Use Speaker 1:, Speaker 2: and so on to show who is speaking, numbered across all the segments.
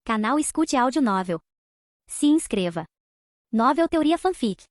Speaker 1: Canal Escute Áudio Novel. Se inscreva. Novel Teoria Fanfic.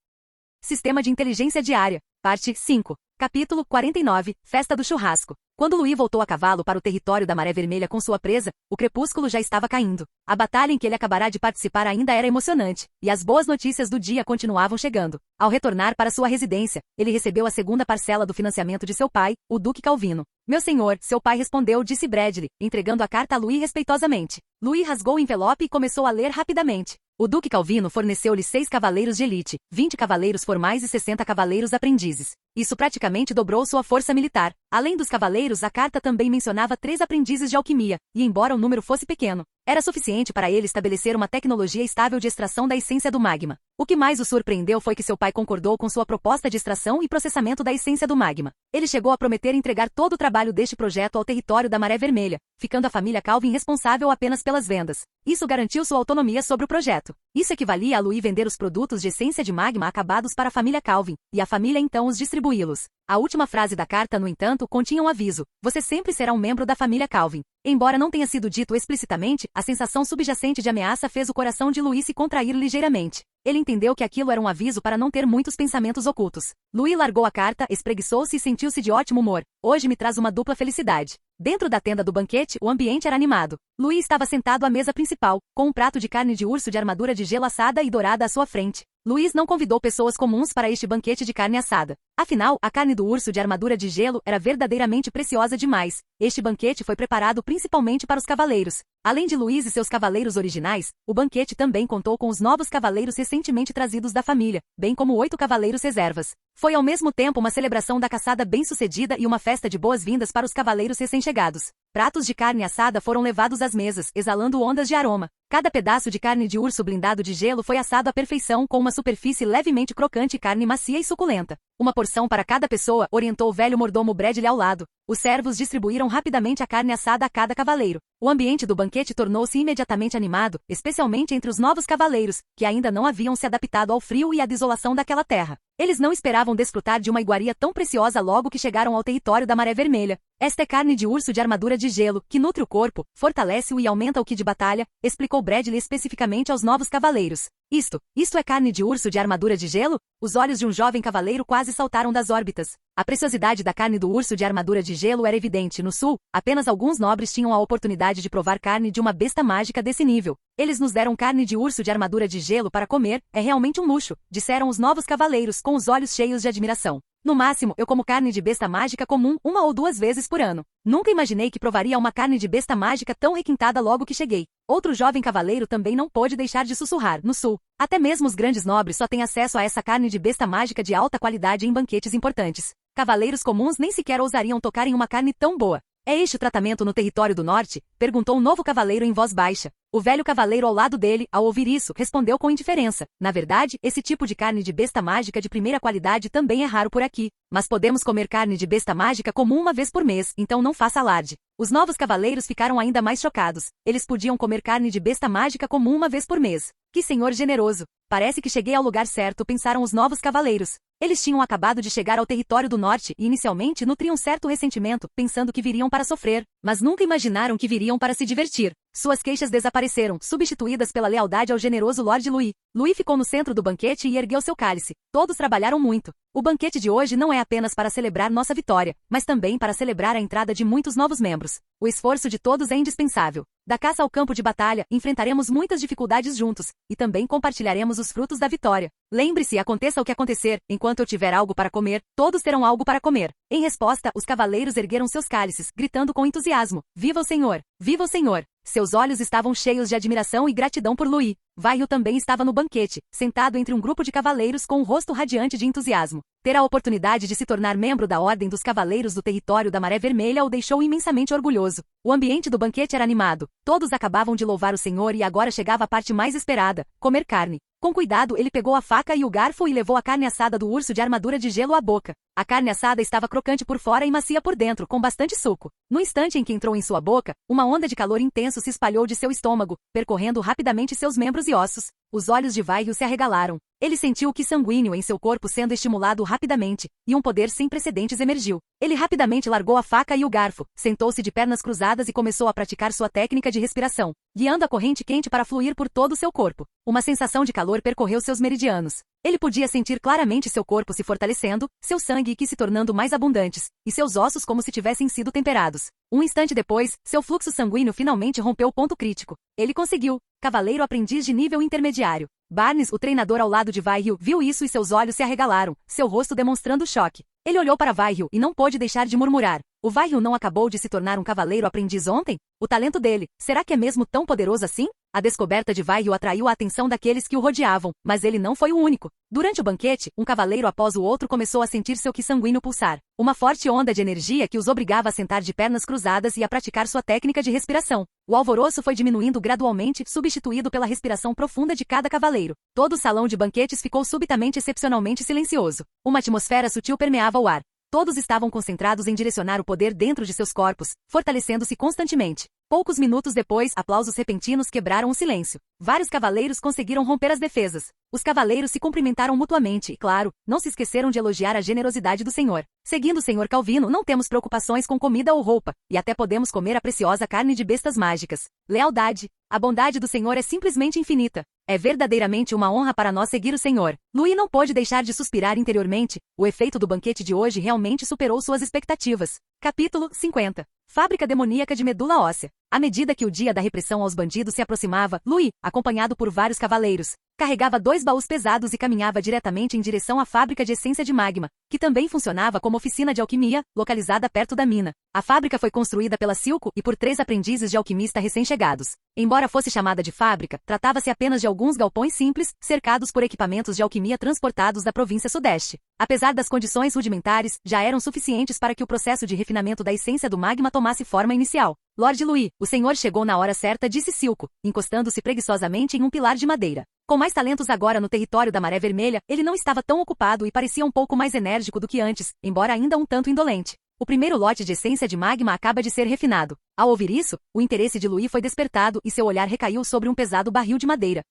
Speaker 2: Sistema de Inteligência Diária. Parte 5. Capítulo 49. Festa do Churrasco. Quando Louis voltou a cavalo para o território da Maré Vermelha com sua presa, o crepúsculo já estava caindo. A batalha em que ele acabará de participar ainda era emocionante, e as boas notícias do dia continuavam chegando. Ao retornar para sua residência, ele recebeu a segunda parcela do financiamento de seu pai, o Duque Calvino. Meu senhor, seu pai respondeu, disse Bradley, entregando a carta a Louis respeitosamente. Louis rasgou o envelope e começou a ler rapidamente. O Duque Calvino forneceu-lhe 6 cavaleiros de elite, 20 cavaleiros formais e 60 cavaleiros aprendizes. Isso praticamente dobrou sua força militar. Além dos cavaleiros, a carta também mencionava 3 aprendizes de alquimia, e embora o número fosse pequeno, era suficiente para ele estabelecer uma tecnologia estável de extração da essência do magma. O que mais o surpreendeu foi que seu pai concordou com sua proposta de extração e processamento da essência do magma. Ele chegou a prometer entregar todo o trabalho deste projeto ao território da Maré Vermelha, ficando a família Calvin responsável apenas pelas vendas. Isso garantiu sua autonomia sobre o projeto. Isso equivalia a Louis vender os produtos de essência de magma acabados para a família Calvin, e a família então os distribuí-los. A última frase da carta, no entanto, continha um aviso: você sempre será um membro da família Calvin. Embora não tenha sido dito explicitamente, a sensação subjacente de ameaça fez o coração de Louis se contrair ligeiramente. Ele entendeu que aquilo era um aviso para não ter muitos pensamentos ocultos. Louis largou a carta, espreguiçou-se e sentiu-se de ótimo humor. Hoje me traz uma dupla felicidade. Dentro da tenda do banquete, o ambiente era animado. Louis estava sentado à mesa principal, com um prato de carne de urso de armadura de gelo assada e dourada à sua frente. Louis não convidou pessoas comuns para este banquete de carne assada. Afinal, a carne do urso de armadura de gelo era verdadeiramente preciosa demais. Este banquete foi preparado principalmente para os cavaleiros. Além de Louis e seus cavaleiros originais, o banquete também contou com os novos cavaleiros recentemente trazidos da família, bem como 8 cavaleiros reservas. Foi ao mesmo tempo uma celebração da caçada bem-sucedida e uma festa de boas-vindas para os cavaleiros recém-chegados. Pratos de carne assada foram levados às mesas, exalando ondas de aroma. Cada pedaço de carne de urso blindado de gelo foi assado à perfeição com uma superfície levemente crocante e carne macia e suculenta. Uma porção para cada pessoa, orientou o velho mordomo Bradley ao lado. Os servos distribuíram rapidamente a carne assada a cada cavaleiro. O ambiente do banquete tornou-se imediatamente animado, especialmente entre os novos cavaleiros, que ainda não haviam se adaptado ao frio e à desolação daquela terra. Eles não esperavam desfrutar de uma iguaria tão preciosa logo que chegaram ao território da Maré Vermelha. Esta é carne de urso de armadura de gelo, que nutre o corpo, fortalece-o e aumenta o ki de batalha, explicou Bradley especificamente aos novos cavaleiros. Isto é carne de urso de armadura de gelo? Os olhos de um jovem cavaleiro quase saltaram das órbitas. A preciosidade da carne do urso de armadura de gelo era evidente. No sul, apenas alguns nobres tinham a oportunidade de provar carne de uma besta mágica desse nível. Eles nos deram carne de urso de armadura de gelo para comer, é realmente um luxo, disseram os novos cavaleiros com os olhos cheios de admiração. No máximo, eu como carne de besta mágica comum 1 ou 2 vezes por ano. Nunca imaginei que provaria uma carne de besta mágica tão requintada logo que cheguei. Outro jovem cavaleiro também não pôde deixar de sussurrar. No sul, até mesmo os grandes nobres só têm acesso a essa carne de besta mágica de alta qualidade em banquetes importantes. Cavaleiros comuns nem sequer ousariam tocar em uma carne tão boa. É este o tratamento no território do norte? Perguntou um novo cavaleiro em voz baixa. O velho cavaleiro ao lado dele, ao ouvir isso, respondeu com indiferença. Na verdade, esse tipo de carne de besta mágica de primeira qualidade também é raro por aqui. Mas podemos comer carne de besta mágica comum 1 vez por mês, então não faça alarde. Os novos cavaleiros ficaram ainda mais chocados. Eles podiam comer carne de besta mágica comum 1 vez por mês. Que senhor generoso! Parece que cheguei ao lugar certo, pensaram os novos cavaleiros. Eles tinham acabado de chegar ao território do norte e inicialmente nutriam certo ressentimento, pensando que viriam para sofrer, mas nunca imaginaram que viriam para se divertir. Suas queixas desapareceram, substituídas pela lealdade ao generoso Lord Louis. Louis ficou no centro do banquete e ergueu seu cálice. Todos trabalharam muito. O banquete de hoje não é apenas para celebrar nossa vitória, mas também para celebrar a entrada de muitos novos membros. O esforço de todos é indispensável. Da caça ao campo de batalha, enfrentaremos muitas dificuldades juntos, e também compartilharemos os frutos da vitória. Lembre-se, aconteça o que acontecer, enquanto eu tiver algo para comer, todos terão algo para comer. Em resposta, os cavaleiros ergueram seus cálices, gritando com entusiasmo: Viva o Senhor! Viva o Senhor! Seus olhos estavam cheios de admiração e gratidão por Louis. Vaio também estava no banquete, sentado entre um grupo de cavaleiros com um rosto radiante de entusiasmo. Ter a oportunidade de se tornar membro da Ordem dos Cavaleiros do Território da Maré Vermelha o deixou imensamente orgulhoso. O ambiente do banquete era animado. Todos acabavam de louvar o Senhor e agora chegava a parte mais esperada: comer carne. Com cuidado, ele pegou a faca e o garfo e levou a carne assada do urso de armadura de gelo à boca. A carne assada estava crocante por fora e macia por dentro, com bastante suco. No instante em que entrou em sua boca, uma onda de calor intenso se espalhou de seu estômago, percorrendo rapidamente seus membros e ossos. Os olhos de Vai Ryu se arregalaram. Ele sentiu o qi sanguíneo em seu corpo sendo estimulado rapidamente, e um poder sem precedentes emergiu. Ele rapidamente largou a faca e o garfo, sentou-se de pernas cruzadas e começou a praticar sua técnica de respiração, guiando a corrente quente para fluir por todo o seu corpo. Uma sensação de calor percorreu seus meridianos. Ele podia sentir claramente seu corpo se fortalecendo, seu sangue e qi se tornando mais abundantes, e seus ossos como se tivessem sido temperados. Um instante depois, seu fluxo sanguíneo finalmente rompeu o ponto crítico. Ele conseguiu. Cavaleiro aprendiz de nível intermediário. Barnes, o treinador ao lado de Vai Ryu, viu isso e seus olhos se arregalaram, seu rosto demonstrando choque. Ele olhou para Vai Ryu e não pôde deixar de murmurar. O Vai Ryu não acabou de se tornar um cavaleiro aprendiz ontem? O talento dele, será que é mesmo tão poderoso assim? A descoberta de Vai Ryu atraiu a atenção daqueles que o rodeavam, mas ele não foi o único. Durante o banquete, um cavaleiro após o outro começou a sentir seu qi sanguíneo pulsar. Uma forte onda de energia que os obrigava a sentar de pernas cruzadas e a praticar sua técnica de respiração. O alvoroço foi diminuindo gradualmente, substituído pela respiração profunda de cada cavaleiro. Todo o salão de banquetes ficou subitamente excepcionalmente silencioso. Uma atmosfera sutil permeava o ar. Todos estavam concentrados em direcionar o poder dentro de seus corpos, fortalecendo-se constantemente. Poucos minutos depois, aplausos repentinos quebraram o silêncio. Vários cavaleiros conseguiram romper as defesas. Os cavaleiros se cumprimentaram mutuamente e, claro, não se esqueceram de elogiar a generosidade do senhor. Seguindo o senhor Calvino, não temos preocupações com comida ou roupa, e até podemos comer a preciosa carne de bestas mágicas. Lealdade. A bondade do senhor é simplesmente infinita. É verdadeiramente uma honra para nós seguir o senhor. Louis não pôde deixar de suspirar interiormente. O efeito do banquete de hoje realmente superou suas expectativas. Capítulo 50. Fábrica demoníaca de medula óssea. À medida que o dia da repressão aos bandidos se aproximava, Louis, acompanhado por vários cavaleiros, carregava 2 baús pesados e caminhava diretamente em direção à fábrica de essência de magma, que também funcionava como oficina de alquimia, localizada perto da mina. A fábrica foi construída pela Silco e por 3 aprendizes de alquimista recém-chegados. Embora fosse chamada de fábrica, tratava-se apenas de alguns galpões simples, cercados por equipamentos de alquimia transportados da província sudeste. Apesar das condições rudimentares, já eram suficientes para que o processo de refinamento da essência do magma tomasse forma inicial. Lord Louis, o senhor chegou na hora certa, disse Silco, encostando-se preguiçosamente em um pilar de madeira. Com mais talentos agora no território da Maré Vermelha, ele não estava tão ocupado e parecia um pouco mais enérgico do que antes, embora ainda um tanto indolente. O primeiro lote de essência de magma acaba de ser refinado. Ao ouvir isso, o interesse de Louis foi despertado e seu olhar recaiu sobre um pesado barril de madeira.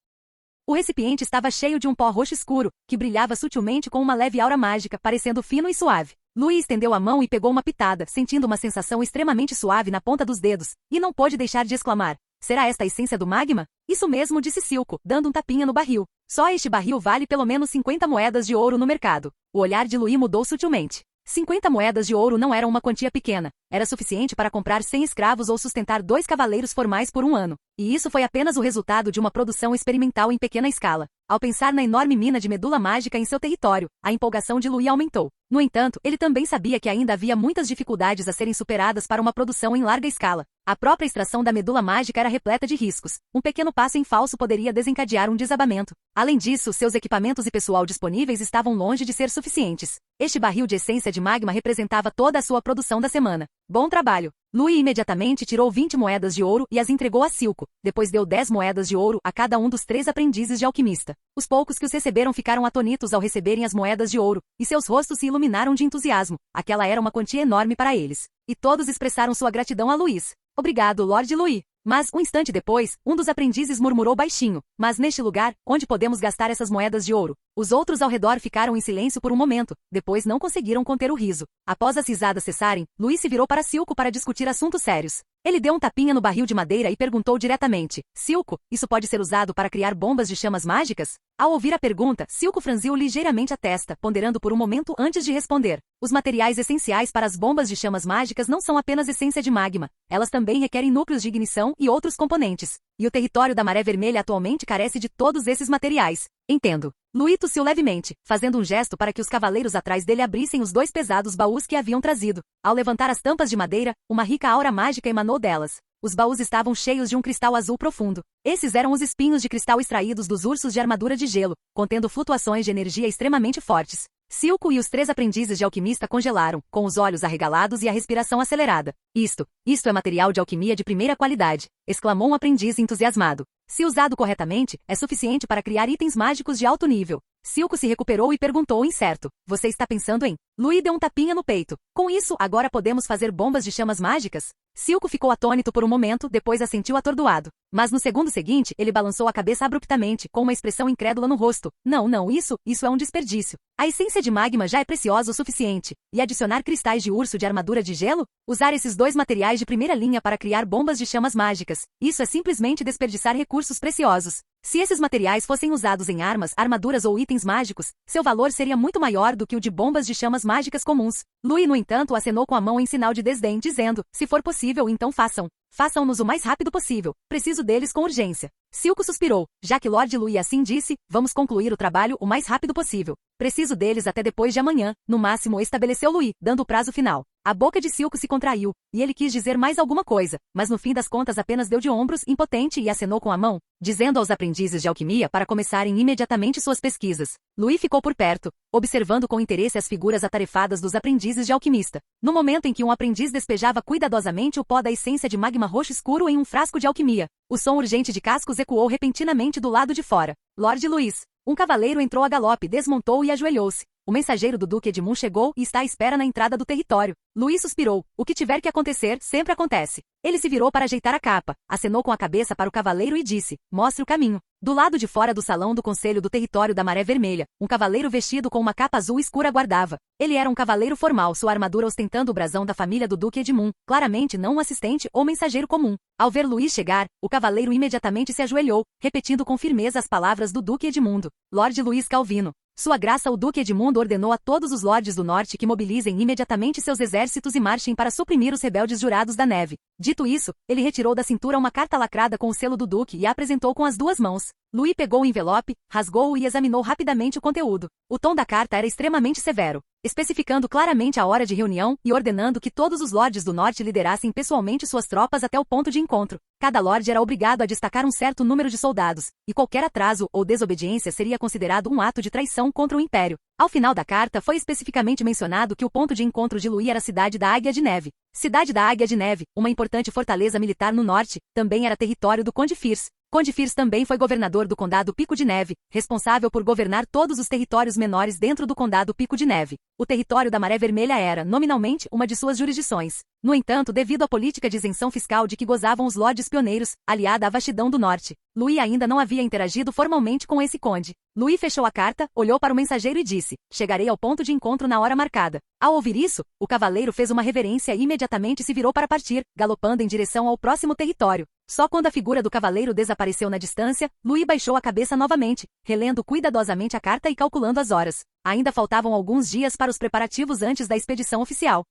Speaker 2: O recipiente estava cheio de um pó roxo escuro, que brilhava sutilmente com uma leve aura mágica, parecendo fino e suave. Louis estendeu a mão e pegou uma pitada, sentindo uma sensação extremamente suave na ponta dos dedos, e não pôde deixar de exclamar. Será esta a essência do magma? Isso mesmo, disse Silco, dando um tapinha no barril. Só este barril vale pelo menos 50 moedas de ouro no mercado. O olhar de Louis mudou sutilmente. 50 moedas de ouro não eram uma quantia pequena. Era suficiente para comprar 100 escravos ou sustentar 2 cavaleiros formais por um ano. E isso foi apenas o resultado de uma produção experimental em pequena escala. Ao pensar na enorme mina de medula mágica em seu território, a empolgação de Louis aumentou. No entanto, ele também sabia que ainda havia muitas dificuldades a serem superadas para uma produção em larga escala. A própria extração da medula mágica era repleta de riscos. Um pequeno passo em falso poderia desencadear um desabamento. Além disso, seus equipamentos e pessoal disponíveis estavam longe de ser suficientes. Este barril de essência de magma representava toda a sua produção da semana. Bom trabalho! Louis imediatamente tirou 20 moedas de ouro e as entregou a Silco. Depois deu 10 moedas de ouro a cada um dos 3 aprendizes de alquimista. Os poucos que os receberam ficaram atônitos ao receberem as moedas de ouro, e seus rostos se iluminaram de entusiasmo. Aquela era uma quantia enorme para eles. E todos expressaram sua gratidão a Louis. Obrigado, Lord Louis. Mas, um instante depois, um dos aprendizes murmurou baixinho. Mas neste lugar, onde podemos gastar essas moedas de ouro? Os outros ao redor ficaram em silêncio por um momento, depois não conseguiram conter o riso. Após as risadas cessarem, Louis se virou para Silco para discutir assuntos sérios. Ele deu um tapinha no barril de madeira e perguntou diretamente. Silco, isso pode ser usado para criar bombas de chamas mágicas? Ao ouvir a pergunta, Silco franziu ligeiramente a testa, ponderando por um momento antes de responder. Os materiais essenciais para as bombas de chamas mágicas não são apenas essência de magma. Elas também requerem núcleos de ignição e outros componentes. E o território da Maré Vermelha atualmente carece de todos esses materiais. Entendo. Louis tossiu levemente, fazendo um gesto para que os cavaleiros atrás dele abrissem os 2 pesados baús que haviam trazido. Ao levantar as tampas de madeira, uma rica aura mágica emanou delas. Os baús estavam cheios de um cristal azul profundo. Esses eram os espinhos de cristal extraídos dos ursos de armadura de gelo, contendo flutuações de energia extremamente fortes. Silco e os 3 aprendizes de alquimista congelaram, com os olhos arregalados e a respiração acelerada. Isto é material de alquimia de primeira qualidade, exclamou um aprendiz entusiasmado. Se usado corretamente, é suficiente para criar itens mágicos de alto nível. Silco se recuperou e perguntou incerto. Você está pensando em? Louis deu um tapinha no peito. Com isso, agora podemos fazer bombas de chamas mágicas? Silco ficou atônito por um momento, depois assentiu atordoado. Mas no segundo seguinte, ele balançou a cabeça abruptamente, com uma expressão incrédula no rosto. Não, isso é um desperdício. A essência de magma já é preciosa o suficiente. E adicionar cristais de urso de armadura de gelo? Usar esses dois materiais de primeira linha para criar bombas de chamas mágicas. Isso é simplesmente desperdiçar recursos preciosos. Se esses materiais fossem usados em armas, armaduras ou itens mágicos, seu valor seria muito maior do que o de bombas de chamas mágicas comuns. Louis, no entanto, acenou com a mão em sinal de desdém, dizendo, se for possível, então façam. Façam-nos o mais rápido possível. Preciso deles com urgência. Silco suspirou. Já que Lord Louis assim disse, vamos concluir o trabalho o mais rápido possível. Preciso deles até depois de amanhã, no máximo, estabeleceu Louis, dando o prazo final. A boca de Silco se contraiu, e ele quis dizer mais alguma coisa, mas no fim das contas apenas deu de ombros, impotente, e acenou com a mão, dizendo aos aprendizes de alquimia para começarem imediatamente suas pesquisas. Louis ficou por perto, observando com interesse as figuras atarefadas dos aprendizes de alquimista. No momento em que um aprendiz despejava cuidadosamente o pó da essência de magma roxo escuro em um frasco de alquimia, o som urgente de cascos ecoou repentinamente do lado de fora. Lord Louis. Um cavaleiro entrou a galope, desmontou e ajoelhou-se. O mensageiro do Duque Edmund chegou e está à espera na entrada do território. Louis suspirou. O que tiver que acontecer, sempre acontece. Ele se virou para ajeitar a capa, acenou com a cabeça para o cavaleiro e disse, mostre o caminho. Do lado de fora do salão do Conselho do Território da Maré Vermelha, um cavaleiro vestido com uma capa azul escura aguardava. Ele era um cavaleiro formal, sua armadura ostentando o brasão da família do Duque Edmund, claramente não um assistente ou mensageiro comum. Ao ver Louis chegar, o cavaleiro imediatamente se ajoelhou, repetindo com firmeza as palavras do Duque Edmundo. Lord Louis Calvino. Sua graça o Duque Edmundo ordenou a todos os lordes do norte que mobilizem imediatamente seus exércitos e marchem para suprimir os rebeldes jurados da neve. Dito isso, ele retirou da cintura uma carta lacrada com o selo do Duque e a apresentou com as duas mãos. Louis pegou o envelope, rasgou-o e examinou rapidamente o conteúdo. O tom da carta era extremamente severo, especificando claramente a hora de reunião e ordenando que todos os lordes do norte liderassem pessoalmente suas tropas até o ponto de encontro. Cada lorde era obrigado a destacar um certo número de soldados, e qualquer atraso ou desobediência seria considerado um ato de traição contra o Império. Ao final da carta foi especificamente mencionado que o ponto de encontro de Louis era a cidade da Águia de Neve. Cidade da Águia de Neve, uma importante fortaleza militar no norte, também era território do Conde Fierce. Conde Fierce também foi governador do Condado Pico de Neve, responsável por governar todos os territórios menores dentro do Condado Pico de Neve. O território da Maré Vermelha era, nominalmente, uma de suas jurisdições. No entanto, devido à política de isenção fiscal de que gozavam os lordes pioneiros, aliada à vastidão do norte, Louis ainda não havia interagido formalmente com esse conde. Louis fechou a carta, olhou para o mensageiro e disse, chegarei ao ponto de encontro na hora marcada. Ao ouvir isso, o cavaleiro fez uma reverência e imediatamente se virou para partir, galopando em direção ao próximo território. Só quando a figura do cavaleiro desapareceu na distância, Louis baixou a cabeça novamente, relendo cuidadosamente a carta e calculando as horas. Ainda faltavam alguns dias para os preparativos antes da expedição oficial.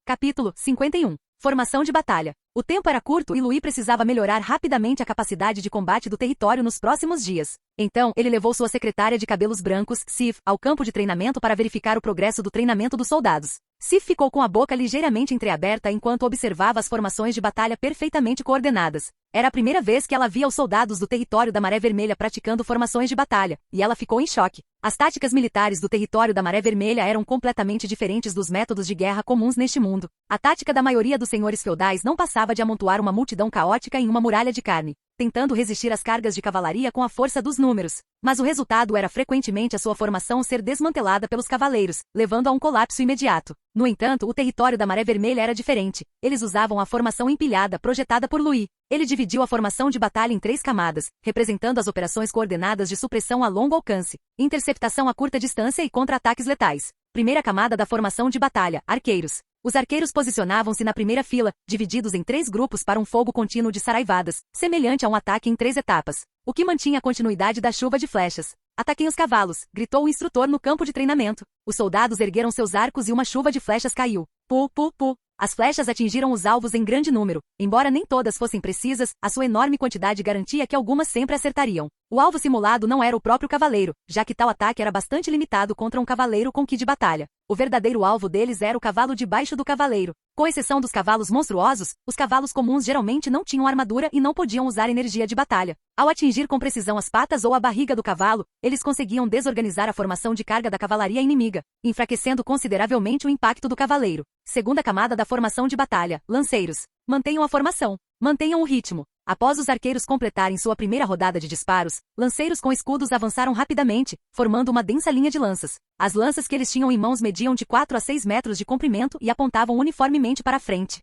Speaker 2: Capítulo 51. Formação de batalha. O tempo era curto e Louis precisava melhorar rapidamente a capacidade de combate do território nos próximos dias. Então, ele levou sua secretária de cabelos brancos, Sif, ao campo de treinamento para verificar o progresso do treinamento dos soldados. Sif ficou com a boca ligeiramente entreaberta enquanto observava as formações de batalha perfeitamente coordenadas. Era a primeira vez que ela via os soldados do território da Maré Vermelha praticando formações de batalha, e ela ficou em choque. As táticas militares do território da Maré Vermelha eram completamente diferentes dos métodos de guerra comuns neste mundo. A tática da maioria dos senhores feudais não passava de amontoar uma multidão caótica em uma muralha de carne, tentando resistir às cargas de cavalaria com a força dos números. Mas o resultado era frequentemente a sua formação ser desmantelada pelos cavaleiros, levando a um colapso imediato. No entanto, o território da Maré Vermelha era diferente. Eles usavam a formação empilhada projetada por Louis. Ele dividiu a formação de batalha em 3 camadas, representando as operações coordenadas de supressão a longo alcance, interceptação a curta distância e contra-ataques letais. Primeira camada da formação de batalha, arqueiros. Os arqueiros posicionavam-se na primeira fila, divididos em 3 grupos para um fogo contínuo de saraivadas, semelhante a um ataque em 3 etapas, o que mantinha a continuidade da chuva de flechas. Ataquem os cavalos, gritou o instrutor no campo de treinamento. Os soldados ergueram seus arcos e uma chuva de flechas caiu. Pu, pu, pu. As flechas atingiram os alvos em grande número. Embora nem todas fossem precisas, a sua enorme quantidade garantia que algumas sempre acertariam. O alvo simulado não era o próprio cavaleiro, já que tal ataque era bastante limitado contra um cavaleiro com ki de batalha. O verdadeiro alvo deles era o cavalo debaixo do cavaleiro. Com exceção dos cavalos monstruosos, os cavalos comuns geralmente não tinham armadura e não podiam usar energia de batalha. Ao atingir com precisão as patas ou a barriga do cavalo, eles conseguiam desorganizar a formação de carga da cavalaria inimiga, enfraquecendo consideravelmente o impacto do cavaleiro. Segunda camada da formação de batalha, lanceiros. Mantenham a formação. Mantenham o ritmo. Após os arqueiros completarem sua primeira rodada de disparos, lanceiros com escudos avançaram rapidamente, formando uma densa linha de lanças. As lanças que eles tinham em mãos mediam de 4 a 6 metros de comprimento e apontavam uniformemente para a frente.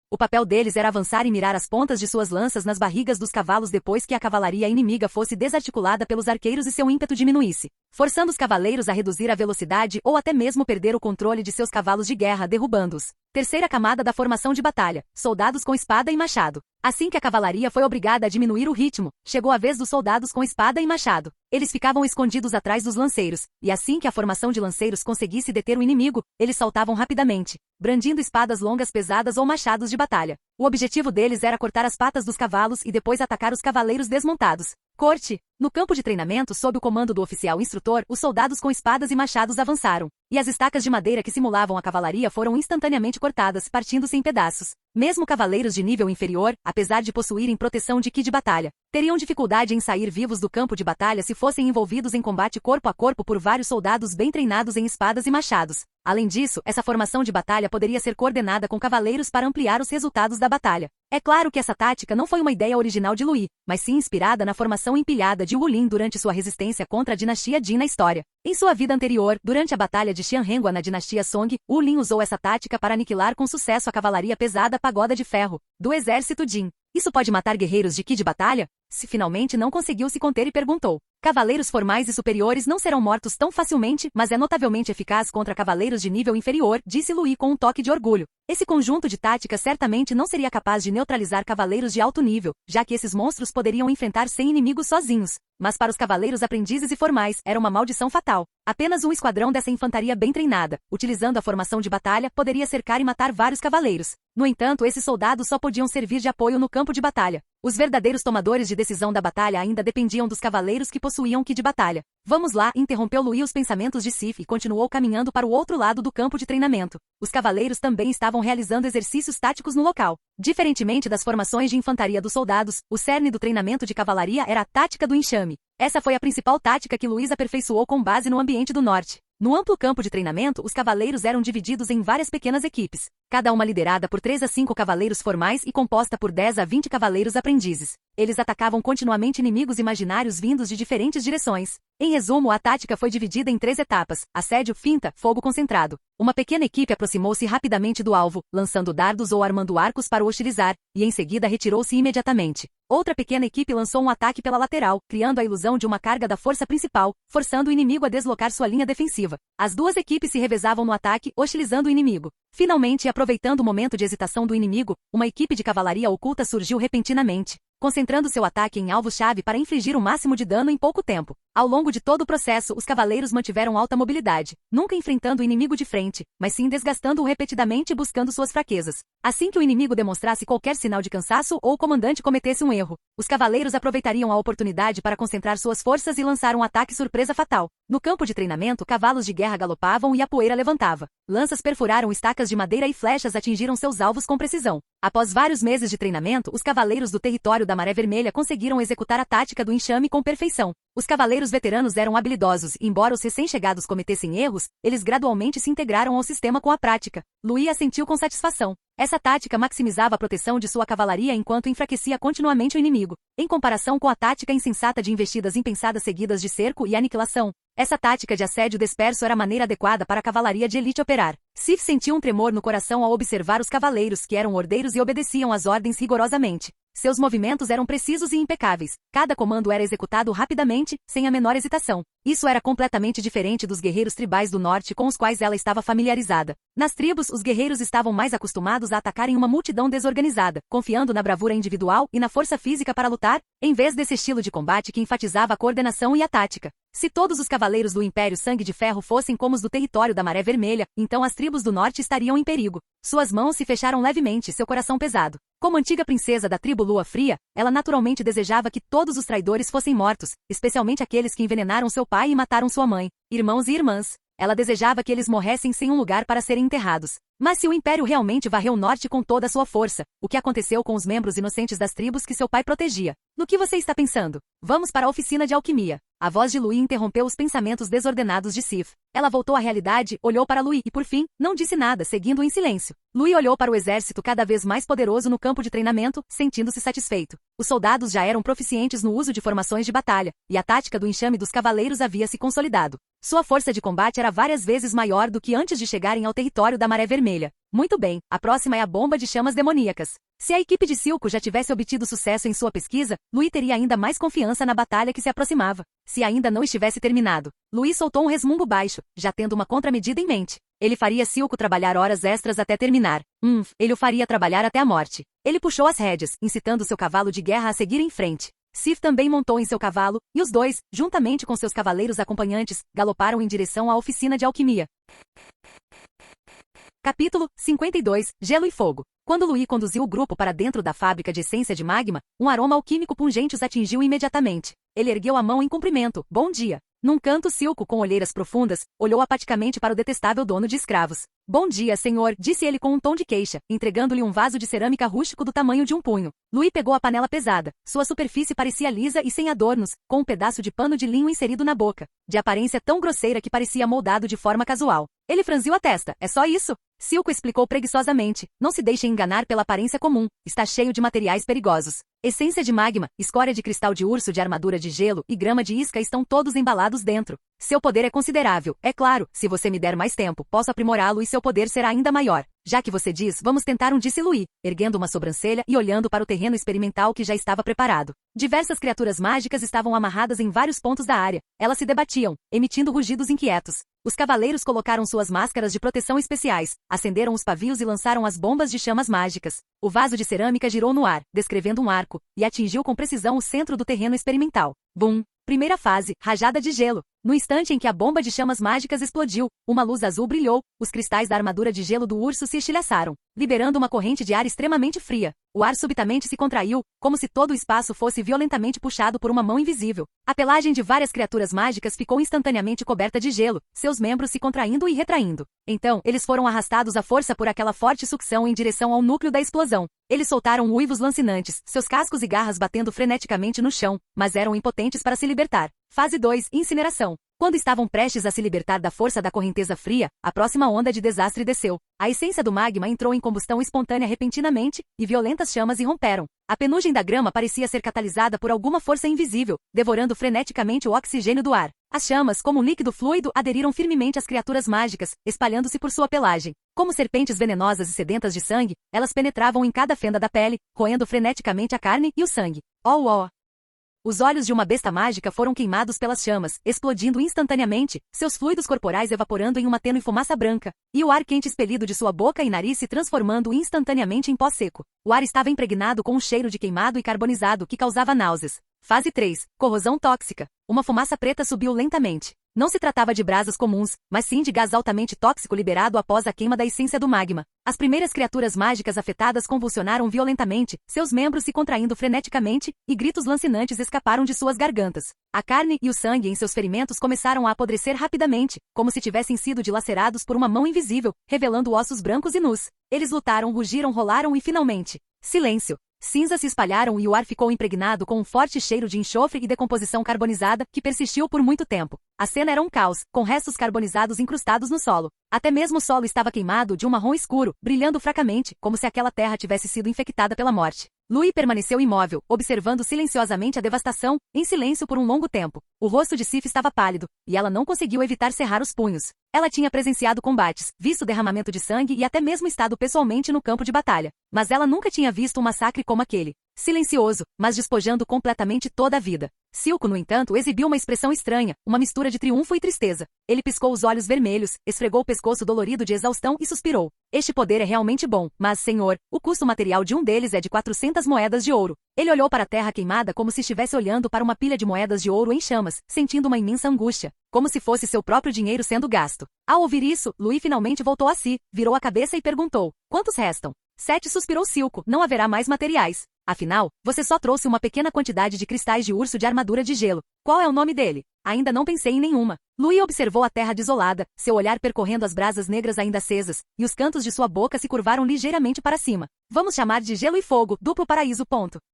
Speaker 2: O papel deles era avançar e mirar as pontas de suas lanças nas barrigas dos cavalos depois que a cavalaria inimiga fosse desarticulada pelos arqueiros e seu ímpeto diminuísse, forçando os cavaleiros a reduzir a velocidade ou até mesmo perder o controle de seus cavalos de guerra, derrubando-os. Terceira camada da formação de batalha: soldados com espada e machado. Assim que a cavalaria foi obrigada a diminuir o ritmo, chegou a vez dos soldados com espada e machado. Eles ficavam escondidos atrás dos lanceiros, e assim que a formação de lanceiros conseguisse deter o inimigo, eles saltavam rapidamente, brandindo espadas longas pesadas ou machados de batalha. O objetivo deles era cortar as patas dos cavalos e depois atacar os cavaleiros desmontados. Corte. No campo de treinamento, sob o comando do oficial instrutor, os soldados com espadas e machados avançaram, e as estacas de madeira que simulavam a cavalaria foram instantaneamente cortadas, partindo-se em pedaços. Mesmo cavaleiros de nível inferior, apesar de possuírem proteção de ki de batalha, teriam dificuldade em sair vivos do campo de batalha se fossem envolvidos em combate corpo a corpo por vários soldados bem treinados em espadas e machados. Além disso, essa formação de batalha poderia ser coordenada com cavaleiros para ampliar os resultados da batalha. É claro que essa tática não foi uma ideia original de Louis, mas sim inspirada na formação empilhada de Wu Lin durante sua resistência contra a dinastia Jin na história. Em sua vida anterior, durante a batalha de Xianhengua na dinastia Song, Wu Lin usou essa tática para aniquilar com sucesso a cavalaria pesada Pagoda de Ferro do exército Jin. Isso pode matar guerreiros de ki de batalha? Se finalmente não conseguiu se conter e perguntou. Cavaleiros formais e superiores não serão mortos tão facilmente, mas é notavelmente eficaz contra cavaleiros de nível inferior, disse Louis com um toque de orgulho. Esse conjunto de táticas certamente não seria capaz de neutralizar cavaleiros de alto nível, já que esses monstros poderiam enfrentar 100 inimigos sozinhos. Mas para os cavaleiros aprendizes e formais, era uma maldição fatal. Apenas um esquadrão dessa infantaria bem treinada, utilizando a formação de batalha, poderia cercar e matar vários cavaleiros. No entanto, esses soldados só podiam servir de apoio no campo de batalha. Os verdadeiros tomadores de decisão da batalha ainda dependiam dos cavaleiros que possuíam ki de batalha. Vamos lá, interrompeu Louis os pensamentos de Sif e continuou caminhando para o outro lado do campo de treinamento. Os cavaleiros também estavam realizando exercícios táticos no local. Diferentemente das formações de infantaria dos soldados, o cerne do treinamento de cavalaria era a tática do enxame. Essa foi a principal tática que Louis aperfeiçoou com base no ambiente do norte. No amplo campo de treinamento, os cavaleiros eram divididos em várias pequenas equipes, cada uma liderada por 3 a 5 cavaleiros formais e composta por 10 a 20 cavaleiros aprendizes. Eles atacavam continuamente inimigos imaginários vindos de diferentes direções. Em resumo, a tática foi dividida em 3 etapas: assédio, finta, fogo concentrado. Uma pequena equipe aproximou-se rapidamente do alvo, lançando dardos ou armando arcos para o hostilizar, e em seguida retirou-se imediatamente. Outra pequena equipe lançou um ataque pela lateral, criando a ilusão de uma carga da força principal, forçando o inimigo a deslocar sua linha defensiva. As duas equipes se revezavam no ataque, hostilizando o inimigo. Finalmente, aproveitando o momento de hesitação do inimigo, uma equipe de cavalaria oculta surgiu repentinamente, concentrando seu ataque em alvos-chave para infligir o máximo de dano em pouco tempo. Ao longo de todo o processo, os cavaleiros mantiveram alta mobilidade, nunca enfrentando o inimigo de frente, mas sim desgastando-o repetidamente e buscando suas fraquezas. Assim que o inimigo demonstrasse qualquer sinal de cansaço ou o comandante cometesse um erro, os cavaleiros aproveitariam a oportunidade para concentrar suas forças e lançar um ataque surpresa fatal. No campo de treinamento, cavalos de guerra galopavam e a poeira levantava. Lanças perfuraram estacas de madeira e flechas atingiram seus alvos com precisão. Após vários meses de treinamento, os cavaleiros do território da Maré Vermelha conseguiram executar a tática do enxame com perfeição. Os cavaleiros veteranos eram habilidosos e, embora os recém-chegados cometessem erros, eles gradualmente se integraram ao sistema com a prática. Louis assentiu com satisfação. Essa tática maximizava a proteção de sua cavalaria enquanto enfraquecia continuamente o inimigo. Em comparação com a tática insensata de investidas impensadas seguidas de cerco e aniquilação, essa tática de assédio disperso era a maneira adequada para a cavalaria de elite operar. Sif sentiu um tremor no coração ao observar os cavaleiros que eram ordeiros e obedeciam às ordens rigorosamente. Seus movimentos eram precisos e impecáveis. Cada comando era executado rapidamente, sem a menor hesitação. Isso era completamente diferente dos guerreiros tribais do norte com os quais ela estava familiarizada. Nas tribos, os guerreiros estavam mais acostumados a atacarem uma multidão desorganizada, confiando na bravura individual e na força física para lutar, em vez desse estilo de combate que enfatizava a coordenação e a tática. Se todos os cavaleiros do Império Sangue de Ferro fossem como os do território da Maré Vermelha, então as tribos do norte estariam em perigo. Suas mãos se fecharam levemente, seu coração pesado. Como antiga princesa da tribo Lua Fria, ela naturalmente desejava que todos os traidores fossem mortos, especialmente aqueles que envenenaram seu pai e mataram sua mãe, irmãos e irmãs. Ela desejava que eles morressem sem um lugar para serem enterrados. Mas se o Império realmente varreu o norte com toda a sua força, o que aconteceu com os membros inocentes das tribos que seu pai protegia? No que você está pensando? Vamos para a oficina de alquimia. A voz de Louis interrompeu os pensamentos desordenados de Sif. Ela voltou à realidade, olhou para Louis e, por fim, não disse nada, seguindo em silêncio. Louis olhou para o exército cada vez mais poderoso no campo de treinamento, sentindo-se satisfeito. Os soldados já eram proficientes no uso de formações de batalha, e a tática do enxame dos cavaleiros havia se consolidado. Sua força de combate era várias vezes maior do que antes de chegarem ao território da Maré Vermelha. Muito bem, a próxima é a bomba de chamas demoníacas. Se a equipe de Silco já tivesse obtido sucesso em sua pesquisa, Louis teria ainda mais confiança na batalha que se aproximava. Se ainda não estivesse terminado, Louis soltou um resmungo baixo, já tendo uma contramedida em mente. Ele faria Silco trabalhar horas extras até terminar. Ele o faria trabalhar até a morte. Ele puxou as rédeas, incitando seu cavalo de guerra a seguir em frente. Sif também montou em seu cavalo, e os dois, juntamente com seus cavaleiros acompanhantes, galoparam em direção à oficina de alquimia. Capítulo 52 – Gelo e Fogo. Quando Louis conduziu o grupo para dentro da fábrica de essência de magma, um aroma alquímico pungente os atingiu imediatamente. Ele ergueu a mão em cumprimento. Bom dia. Num canto Silco com olheiras profundas, olhou apaticamente para o detestável dono de escravos. Bom dia, senhor, disse ele com um tom de queixa, entregando-lhe um vaso de cerâmica rústico do tamanho de um punho. Louis pegou a panela pesada. Sua superfície parecia lisa e sem adornos, com um pedaço de pano de linho inserido na boca, de aparência tão grosseira que parecia moldado de forma casual. Ele franziu a testa. É só isso? Silco explicou preguiçosamente. Não se deixe enganar pela aparência comum. Está cheio de materiais perigosos. Essência de magma, escória de cristal de urso de armadura de gelo e grama de isca estão todos embalados dentro. Seu poder é considerável. É claro, se você me der mais tempo, posso aprimorá-lo e seu poder será ainda maior. Já que você diz, vamos tentar disse Louis, erguendo uma sobrancelha e olhando para o terreno experimental que já estava preparado. Diversas criaturas mágicas estavam amarradas em vários pontos da área. Elas se debatiam, emitindo rugidos inquietos. Os cavaleiros colocaram suas máscaras de proteção especiais, acenderam os pavios e lançaram as bombas de chamas mágicas. O vaso de cerâmica girou no ar, descrevendo um arco, e atingiu com precisão o centro do terreno experimental. Bum! Primeira fase, rajada de gelo. No instante em que a bomba de chamas mágicas explodiu, uma luz azul brilhou, os cristais da armadura de gelo do urso se estilhaçaram, liberando uma corrente de ar extremamente fria. O ar subitamente se contraiu, como se todo o espaço fosse violentamente puxado por uma mão invisível. A pelagem de várias criaturas mágicas ficou instantaneamente coberta de gelo, seus membros se contraindo e retraindo. Então, eles foram arrastados à força por aquela forte sucção em direção ao núcleo da explosão. Eles soltaram uivos lancinantes, seus cascos e garras batendo freneticamente no chão, mas eram impotentes para se libertar. Fase 2, incineração. Quando estavam prestes a se libertar da força da correnteza fria, a próxima onda de desastre desceu. A essência do magma entrou em combustão espontânea repentinamente, e violentas chamas irromperam. A penugem da grama parecia ser catalisada por alguma força invisível, devorando freneticamente o oxigênio do ar. As chamas, como um líquido fluido, aderiram firmemente às criaturas mágicas, espalhando-se por sua pelagem. Como serpentes venenosas e sedentas de sangue, elas penetravam em cada fenda da pele, roendo freneticamente a carne e o sangue. Oh! Os olhos de uma besta mágica foram queimados pelas chamas, explodindo instantaneamente, seus fluidos corporais evaporando em uma tênue fumaça branca, e o ar quente expelido de sua boca e nariz se transformando instantaneamente em pó seco. O ar estava impregnado com um cheiro de queimado e carbonizado que causava náuseas. Fase 3, corrosão tóxica. Uma fumaça preta subiu lentamente. Não se tratava de brasas comuns, mas sim de gás altamente tóxico liberado após a queima da essência do magma. As primeiras criaturas mágicas afetadas convulsionaram violentamente, seus membros se contraindo freneticamente, e gritos lancinantes escaparam de suas gargantas. A carne e o sangue em seus ferimentos começaram a apodrecer rapidamente, como se tivessem sido dilacerados por uma mão invisível, revelando ossos brancos e nus. Eles lutaram, rugiram, rolaram e finalmente... silêncio. Cinzas se espalharam e o ar ficou impregnado com um forte cheiro de enxofre e decomposição carbonizada que persistiu por muito tempo. A cena era um caos, com restos carbonizados incrustados no solo. Até mesmo o solo estava queimado de um marrom escuro, brilhando fracamente, como se aquela terra tivesse sido infectada pela morte. Louis permaneceu imóvel, observando silenciosamente a devastação, em silêncio por um longo tempo. O rosto de Sif estava pálido, e ela não conseguiu evitar cerrar os punhos. Ela tinha presenciado combates, visto derramamento de sangue e até mesmo estado pessoalmente no campo de batalha. Mas ela nunca tinha visto um massacre como aquele. Silencioso, mas despojando completamente toda a vida. Silco, no entanto, exibiu uma expressão estranha, uma mistura de triunfo e tristeza. Ele piscou os olhos vermelhos, esfregou o pescoço dolorido de exaustão e suspirou. Este poder é realmente bom, mas, senhor, o custo material de um deles é de 400 moedas de ouro. Ele olhou para a terra queimada como se estivesse olhando para uma pilha de moedas de ouro em chamas, sentindo uma imensa angústia, como se fosse seu próprio dinheiro sendo gasto. Ao ouvir isso, Louis finalmente voltou a si, virou a cabeça e perguntou: quantos restam? 7, suspirou Silco, não haverá mais materiais. Afinal, você só trouxe uma pequena quantidade de cristais de urso de armadura de gelo. Qual é o nome dele? Ainda não pensei em nenhuma. Louis observou a terra desolada, seu olhar percorrendo as brasas negras ainda acesas, e os cantos de sua boca se curvaram ligeiramente para cima. Vamos chamar de Gelo e Fogo, duplo paraíso.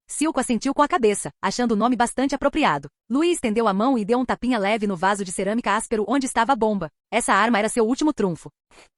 Speaker 2: Silco assentiu com a cabeça, achando o nome bastante apropriado. Louis estendeu a mão e deu um tapinha leve no vaso de cerâmica áspero onde estava a bomba. Essa arma era seu último trunfo.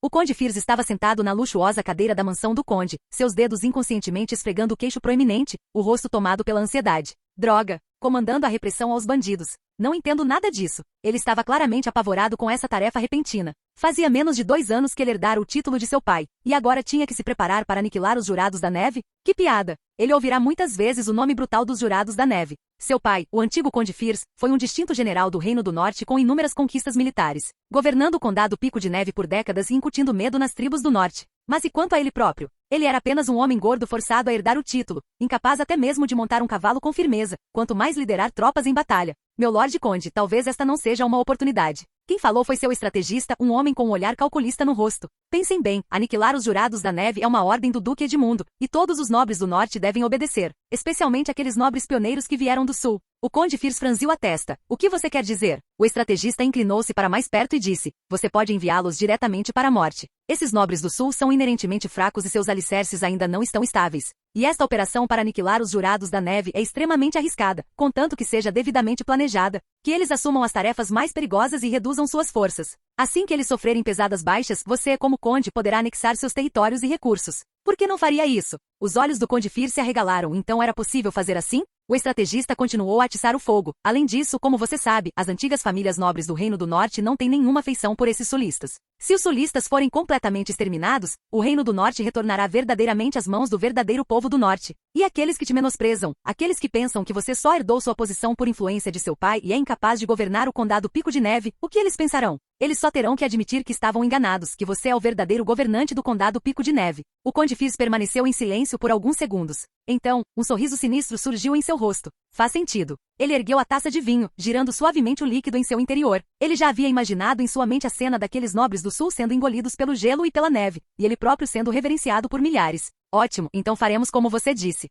Speaker 2: O Conde Fierce estava sentado na luxuosa cadeira da mansão do Conde, seus dedos inconscientemente esfregando o queixo proeminente, o rosto tomado pela ansiedade. Droga! Comandando a repressão aos bandidos. Não entendo nada disso. Ele estava claramente apavorado com essa tarefa repentina. Fazia menos de 2 anos que ele herdara o título de seu pai, e agora tinha que se preparar para aniquilar os Jurados da Neve? Que piada! Ele ouvirá muitas vezes o nome brutal dos Jurados da Neve. Seu pai, o antigo Conde Fierce, foi um distinto general do Reino do Norte com inúmeras conquistas militares, governando o Condado Pico de Neve por décadas e incutindo medo nas tribos do Norte. Mas e quanto a ele próprio? Ele era apenas um homem gordo forçado a herdar o título, incapaz até mesmo de montar um cavalo com firmeza, quanto mais liderar tropas em batalha. Meu Lorde Conde, talvez esta não seja uma oportunidade. Quem falou foi seu estrategista, um homem com um olhar calculista no rosto. Pensem bem, aniquilar os Jurados da Neve é uma ordem do Duque Edmundo, e todos os nobres do Norte devem obedecer, especialmente aqueles nobres pioneiros que vieram do Sul. O Conde Fierce franziu a testa. O que você quer dizer? O estrategista inclinou-se para mais perto e disse, você pode enviá-los diretamente para a morte. Esses nobres do Sul são inerentemente fracos e seus alicerces ainda não estão estáveis. E esta operação para aniquilar os Jurados da Neve é extremamente arriscada, contanto que seja devidamente planejada, que eles assumam as tarefas mais perigosas e reduzam suas forças. Assim que eles sofrerem pesadas baixas, você, como conde, poderá anexar seus territórios e recursos. Por que não faria isso? Os olhos do Conde Fierce se arregalaram, então era possível fazer assim? O estrategista continuou a atiçar o fogo. Além disso, como você sabe, as antigas famílias nobres do Reino do Norte não têm nenhuma afeição por esses sulistas. Se os sulistas forem completamente exterminados, o Reino do Norte retornará verdadeiramente às mãos do verdadeiro povo do Norte. E aqueles que te menosprezam, aqueles que pensam que você só herdou sua posição por influência de seu pai e é incapaz de governar o Condado Pico de Neve, o que eles pensarão? Eles só terão que admitir que estavam enganados, que você é o verdadeiro governante do Condado Pico de Neve. O Conde Fierce permaneceu em silêncio por alguns segundos. Então, um sorriso sinistro surgiu em seu rosto. Faz sentido. Ele ergueu a taça de vinho, girando suavemente o líquido em seu interior. Ele já havia imaginado em sua mente a cena daqueles nobres do Sul sendo engolidos pelo gelo e pela neve, e ele próprio sendo reverenciado por milhares. Ótimo, então faremos como você disse.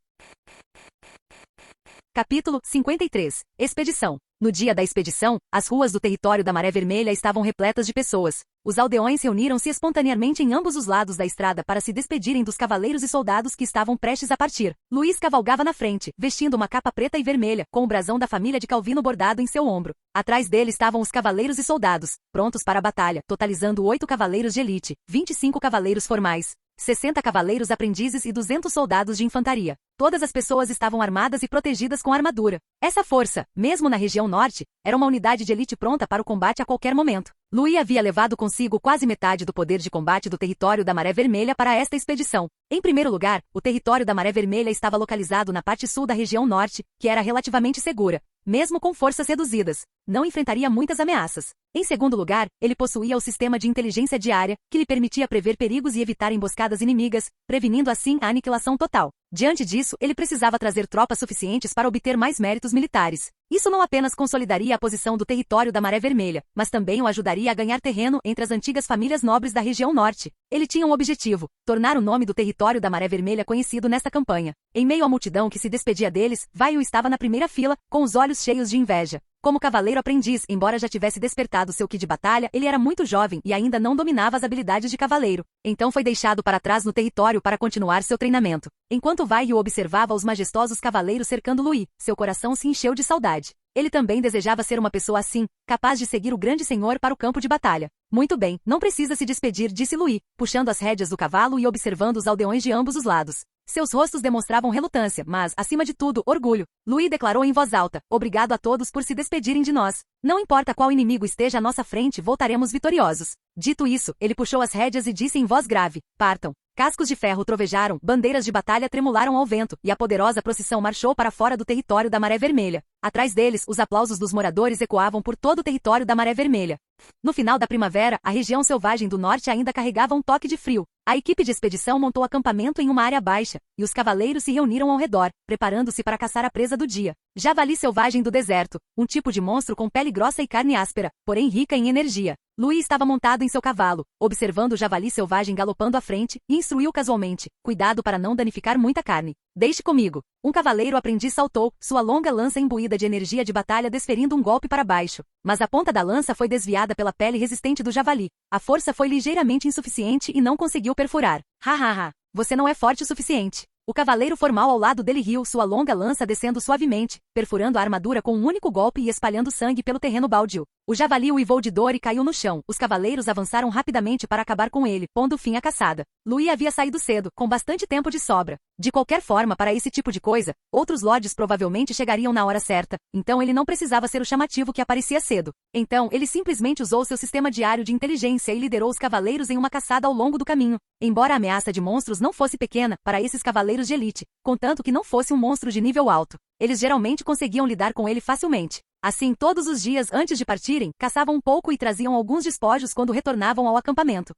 Speaker 2: Capítulo 53. Expedição. No dia da expedição, as ruas do território da Maré Vermelha estavam repletas de pessoas. Os aldeões reuniram-se espontaneamente em ambos os lados da estrada para se despedirem dos cavaleiros e soldados que estavam prestes a partir. Louis cavalgava na frente, vestindo uma capa preta e vermelha, com o brasão da família de Calvino bordado em seu ombro. Atrás dele estavam os cavaleiros e soldados, prontos para a batalha, totalizando 8 cavaleiros de elite, 25 cavaleiros formais, 60 cavaleiros aprendizes e 200 soldados de infantaria. Todas as pessoas estavam armadas e protegidas com armadura. Essa força, mesmo na região norte, era uma unidade de elite pronta para o combate a qualquer momento. Louis havia levado consigo quase metade do poder de combate do território da Maré Vermelha para esta expedição. Em primeiro lugar, o território da Maré Vermelha estava localizado na parte sul da região norte, que era relativamente segura. Mesmo com forças reduzidas, não enfrentaria muitas ameaças. Em segundo lugar, ele possuía o sistema de inteligência diária, que lhe permitia prever perigos e evitar emboscadas inimigas, prevenindo assim a aniquilação total. Diante disso, ele precisava trazer tropas suficientes para obter mais méritos militares. Isso não apenas consolidaria a posição do território da Maré Vermelha, mas também o ajudaria a ganhar terreno entre as antigas famílias nobres da região norte. Ele tinha um objetivo: tornar o nome do território da Maré Vermelha conhecido nesta campanha. Em meio à multidão que se despedia deles, Vaio estava na primeira fila, com os olhos cheios de inveja. Como cavaleiro aprendiz, embora já tivesse despertado seu ki de batalha, ele era muito jovem e ainda não dominava as habilidades de cavaleiro. Então foi deixado para trás no território para continuar seu treinamento. Enquanto Vaio observava os majestosos cavaleiros cercando Louis, seu coração se encheu de saudade. Ele também desejava ser uma pessoa assim, capaz de seguir o grande senhor para o campo de batalha. Muito bem, não precisa se despedir, disse Louis, puxando as rédeas do cavalo e observando os aldeões de ambos os lados. Seus rostos demonstravam relutância, mas, acima de tudo, orgulho. Louis declarou em voz alta: obrigado a todos por se despedirem de nós. Não importa qual inimigo esteja à nossa frente, voltaremos vitoriosos. Dito isso, ele puxou as rédeas e disse em voz grave: partam. Cascos de ferro trovejaram, bandeiras de batalha tremularam ao vento, e a poderosa procissão marchou para fora do território da Maré Vermelha. Atrás deles, os aplausos dos moradores ecoavam por todo o território da Maré Vermelha. No final da primavera, a região selvagem do norte ainda carregava um toque de frio. A equipe de expedição montou acampamento em uma área baixa, e os cavaleiros se reuniram ao redor, preparando-se para caçar a presa do dia. Javali selvagem do deserto, um tipo de monstro com pele grossa e carne áspera, porém rica em energia. Louis estava montado em seu cavalo, observando o javali selvagem galopando à frente, e instruiu casualmente: cuidado para não danificar muita carne. Deixe comigo. Um cavaleiro aprendiz saltou, sua longa lança imbuída de energia de batalha desferindo um golpe para baixo. Mas a ponta da lança foi desviada pela pele resistente do javali. A força foi ligeiramente insuficiente e não conseguiu perfurar. Hahaha, você não é forte o suficiente. O cavaleiro formal ao lado dele riu, sua longa lança descendo suavemente, perfurando a armadura com um único golpe e espalhando sangue pelo terreno baldio. O javali uivou de dor e caiu no chão. Os cavaleiros avançaram rapidamente para acabar com ele, pondo fim à caçada. Louis havia saído cedo, com bastante tempo de sobra. De qualquer forma, para esse tipo de coisa, outros lords provavelmente chegariam na hora certa, então ele não precisava ser o chamativo que aparecia cedo. Então, ele simplesmente usou seu sistema diário de inteligência e liderou os cavaleiros em uma caçada ao longo do caminho. Embora a ameaça de monstros não fosse pequena para esses cavaleiros de elite, contanto que não fosse um monstro de nível alto, eles geralmente conseguiam lidar com ele facilmente. Assim, todos os dias antes de partirem, caçavam um pouco e traziam alguns despojos quando retornavam ao acampamento.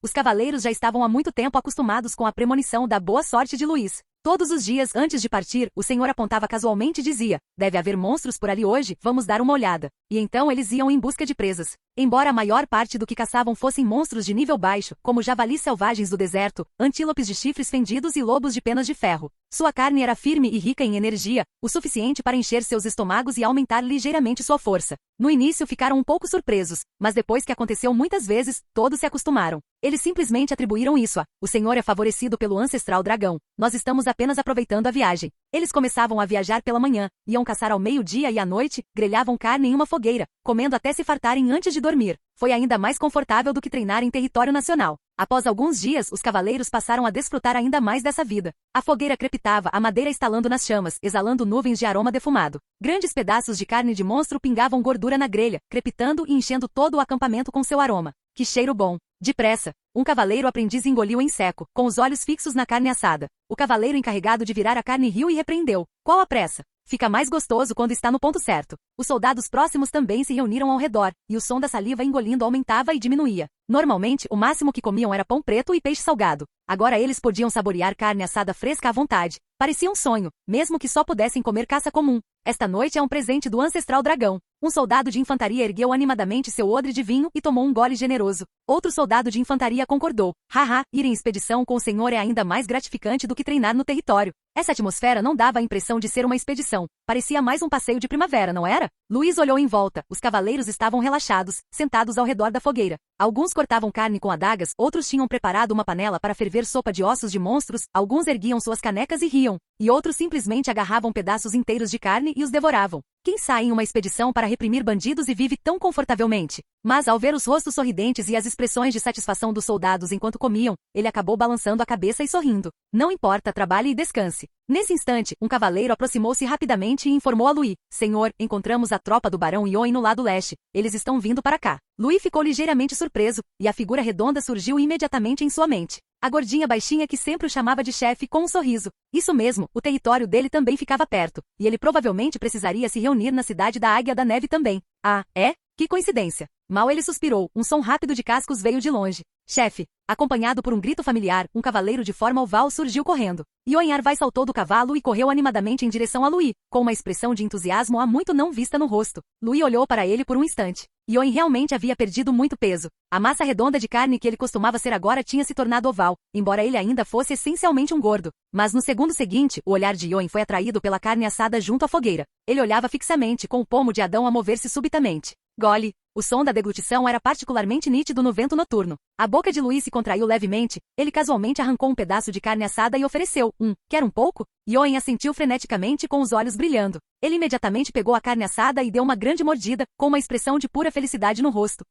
Speaker 2: Os cavaleiros já estavam há muito tempo acostumados com a premonição da boa sorte de Louis. Todos os dias antes de partir, o senhor apontava casualmente e dizia: deve haver monstros por ali hoje, vamos dar uma olhada. E então eles iam em busca de presas. Embora a maior parte do que caçavam fossem monstros de nível baixo, como javalis selvagens do deserto, antílopes de chifres fendidos e lobos de penas de ferro, sua carne era firme e rica em energia, o suficiente para encher seus estômagos e aumentar ligeiramente sua força. No início ficaram um pouco surpresos, mas depois que aconteceu muitas vezes, todos se acostumaram. Eles simplesmente atribuíram isso a: o senhor é favorecido pelo ancestral dragão, nós estamos apenas aproveitando a viagem. Eles começavam a viajar pela manhã, iam caçar ao meio-dia e à noite, grelhavam carne em uma fogueira, comendo até se fartarem antes de dormir. Foi ainda mais confortável do que treinar em território nacional. Após alguns dias, os cavaleiros passaram a desfrutar ainda mais dessa vida. A fogueira crepitava, a madeira estalando nas chamas, exalando nuvens de aroma defumado. Grandes pedaços de carne de monstro pingavam gordura na grelha, crepitando e enchendo todo o acampamento com seu aroma. Que cheiro bom! Depressa, um cavaleiro aprendiz engoliu em seco, com os olhos fixos na carne assada. O cavaleiro encarregado de virar a carne riu e repreendeu: qual a pressa? Fica mais gostoso quando está no ponto certo. Os soldados próximos também se reuniram ao redor, e o som da saliva engolindo aumentava e diminuía. Normalmente, o máximo que comiam era pão preto e peixe salgado. Agora eles podiam saborear carne assada fresca à vontade. Parecia um sonho, mesmo que só pudessem comer caça comum. Esta noite é um presente do ancestral dragão. Um soldado de infantaria ergueu animadamente seu odre de vinho e tomou um gole generoso. Outro soldado de infantaria concordou: haha, ir em expedição com o senhor é ainda mais gratificante do que treinar no território. Essa atmosfera não dava a impressão de ser uma expedição. Parecia mais um passeio de primavera, não era? Louis olhou em volta. Os cavaleiros estavam relaxados, sentados ao redor da fogueira. Alguns cortavam carne com adagas, outros tinham preparado uma panela para ferver sopa de ossos de monstros, alguns erguiam suas canecas e riam, e outros simplesmente agarravam pedaços inteiros de carne e os devoravam. Quem sai em uma expedição para reprimir bandidos e vive tão confortavelmente? Mas ao ver os rostos sorridentes e as expressões de satisfação dos soldados enquanto comiam, ele acabou balançando a cabeça e sorrindo. Não importa, trabalhe e descanse. Nesse instante, um cavaleiro aproximou-se rapidamente e informou a Louis: senhor, encontramos a tropa do Barão Yoin no lado leste. Eles estão vindo para cá. Louis ficou ligeiramente surpreso, e a figura redonda surgiu imediatamente em sua mente. A gordinha baixinha que sempre o chamava de chefe com um sorriso. Isso mesmo, o território dele também ficava perto, e ele provavelmente precisaria se reunir na cidade da Águia da Neve também. Ah, é? Que coincidência. Mal ele suspirou, um som rápido de cascos veio de longe. Chefe! Acompanhado por um grito familiar, um cavaleiro de forma oval surgiu correndo. Yoin Arvai saltou do cavalo e correu animadamente em direção a Louis, com uma expressão de entusiasmo há muito não vista no rosto. Louis olhou para ele por um instante. Yoin realmente havia perdido muito peso. A massa redonda de carne que ele costumava ser agora tinha se tornado oval, embora ele ainda fosse essencialmente um gordo. Mas no segundo seguinte, o olhar de Yoin foi atraído pela carne assada junto à fogueira. Ele olhava fixamente, com o pomo de Adão a mover-se subitamente. Gole! O som da deglutição era particularmente nítido no vento noturno. A boca de Louis se contraiu levemente, ele casualmente arrancou um pedaço de carne assada e ofereceu: quer um pouco? Yoin assentiu freneticamente com os olhos brilhando. Ele imediatamente pegou a carne assada e deu uma grande mordida, com uma expressão de pura felicidade no rosto.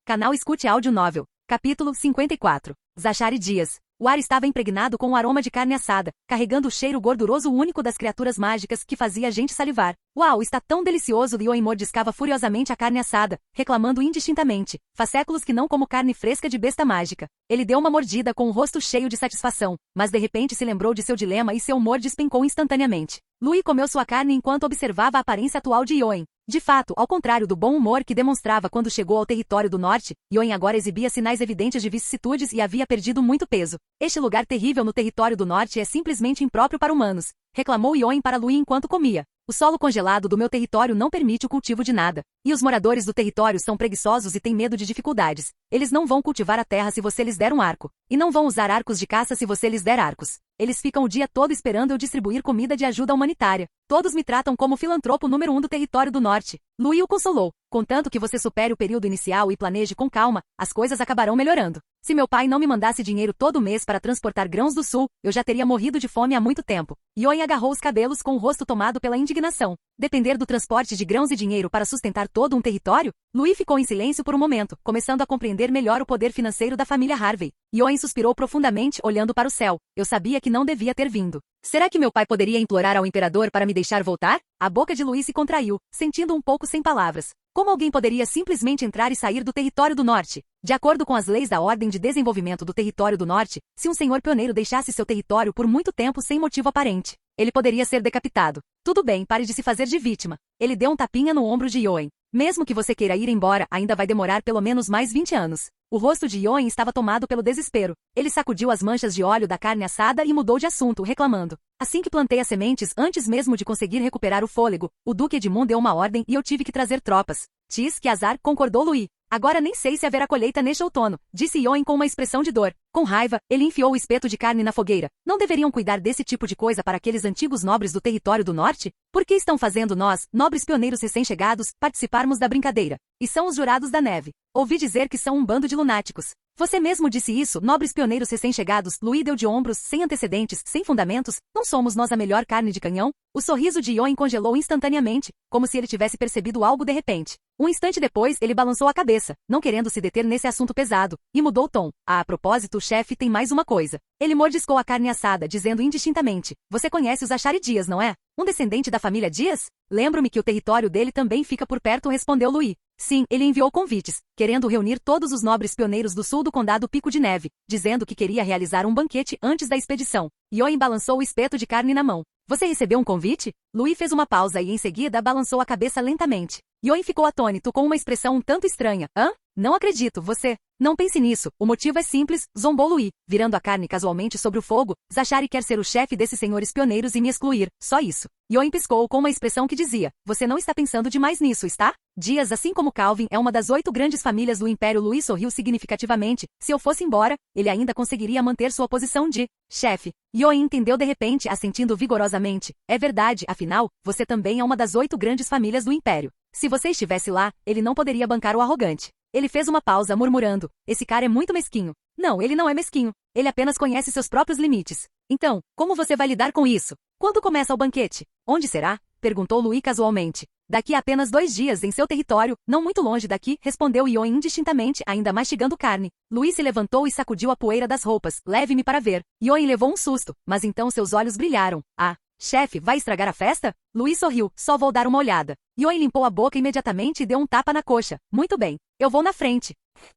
Speaker 2: Canal Escute Áudio Novel. Capítulo 54. Zachary Dias. O ar estava impregnado com o aroma de carne assada, carregando o cheiro gorduroso único das criaturas mágicas que fazia a gente salivar. Uau, está tão delicioso! Yoin mordiscava furiosamente a carne assada, reclamando indistintamente. Faz séculos que não como carne fresca de besta mágica. Ele deu uma mordida com o rosto cheio de satisfação, mas de repente se lembrou de seu dilema e seu humor despencou instantaneamente. Louis comeu sua carne enquanto observava a aparência atual de Yoin. De fato, ao contrário do bom humor que demonstrava quando chegou ao território do norte, Yoin agora exibia sinais evidentes de vicissitudes e havia perdido muito peso. Este lugar terrível no território do norte é simplesmente impróprio para humanos. reclamou Yoen para Lui enquanto comia. O solo congelado do meu território não permite o cultivo de nada. E os moradores do território são preguiçosos e têm medo de dificuldades. Eles não vão cultivar a terra se você lhes der um arco. E não vão usar arcos de caça se você lhes der arcos. Eles ficam o dia todo esperando eu distribuir comida de ajuda humanitária. Todos me tratam como filantropo número 1 do território do norte. Lui o consolou. Contanto que você supere o período inicial e planeje com calma, as coisas acabarão melhorando. Se meu pai não me mandasse dinheiro todo mês para transportar grãos do sul, eu já teria morrido de fome há muito tempo. Yoen agarrou os cabelos com o rosto tomado pela indignação. Depender do transporte de grãos e dinheiro para sustentar todo um território? Lui ficou em silêncio por um momento, começando a compreender melhor o poder financeiro da família Harvey. Yoen suspirou profundamente, olhando para o céu. Eu sabia que não devia ter vindo. Será que meu pai poderia implorar ao imperador para me deixar voltar? A boca de Lui se contraiu, sentindo um pouco sem palavras. Como alguém poderia simplesmente entrar e sair do território do norte? De acordo com as leis da Ordem de Desenvolvimento do Território do Norte, se um senhor pioneiro deixasse seu território por muito tempo sem motivo aparente, ele poderia ser decapitado. Tudo bem, pare de se fazer de vítima. Ele deu um tapinha no ombro de Yoen. Mesmo que você queira ir embora, ainda vai demorar pelo menos mais 20 anos. O rosto de Yoen estava tomado pelo desespero. Ele sacudiu as manchas de óleo da carne assada e mudou de assunto, reclamando. Assim que plantei as sementes, antes mesmo de conseguir recuperar o fôlego, o Duque Edmund deu uma ordem e eu tive que trazer tropas. Tis, que azar, concordou Lui. Agora nem sei se haverá colheita neste outono, disse Yoen com uma expressão de dor. Com raiva, ele enfiou o espeto de carne na fogueira. Não deveriam cuidar desse tipo de coisa para aqueles antigos nobres do território do norte? Por que estão fazendo nós, nobres pioneiros recém-chegados, participarmos da brincadeira? E são os jurados da neve. Ouvi dizer que são um bando de lunáticos. Você mesmo disse isso, nobres pioneiros recém-chegados, Lui deu de ombros, sem antecedentes, sem fundamentos. Não somos nós a melhor carne de canhão? O sorriso de Yoen congelou instantaneamente, como se ele tivesse percebido algo de repente. Um instante depois, ele balançou a cabeça, não querendo se deter nesse assunto pesado, e mudou o tom. A propósito, chefe, tem mais uma coisa. Ele mordiscou a carne assada, dizendo indistintamente, você conhece os Ashari Dias, não é? Um descendente da família Dias? Lembro-me que o território dele também fica por perto, respondeu Lui. Sim, ele enviou convites, querendo reunir todos os nobres pioneiros do sul do condado Pico de Neve, dizendo que queria realizar um banquete antes da expedição. Yoen balançou o espeto de carne na mão. Você recebeu um convite? Lui fez uma pausa e em seguida balançou a cabeça lentamente. Yoen ficou atônito com uma expressão um tanto estranha. Hã? Não acredito, você... Não pense nisso, o motivo é simples, zombou Lui, virando a carne casualmente sobre o fogo. Zachary quer ser o chefe desses senhores pioneiros e me excluir, só isso. Yoen piscou com uma expressão que dizia, você não está pensando demais nisso, está? Dias, assim como Calvin, é uma das 8 grandes famílias do Império. Lui sorriu significativamente. Se eu fosse embora, ele ainda conseguiria manter sua posição de chefe. Yoen entendeu de repente, assentindo vigorosamente. É verdade, afinal, você também é uma das 8 grandes famílias do Império. Se você estivesse lá, ele não poderia bancar o arrogante. Ele fez uma pausa, murmurando. Esse cara é muito mesquinho. Não, ele não é mesquinho. Ele apenas conhece seus próprios limites. Então, como você vai lidar com isso? Quando começa o banquete? Onde será? Perguntou Lui casualmente. Daqui a apenas 2 dias, em seu território, não muito longe daqui, respondeu Yoen indistintamente, ainda mastigando carne. Lui se levantou e sacudiu a poeira das roupas. Leve-me para ver. Yoen levou um susto, mas então seus olhos brilharam. Ah, chefe, vai estragar a festa? Lui sorriu, só vou dar uma olhada. Yoen limpou a boca imediatamente e deu um tapa na coxa. Muito bem, eu vou na frente.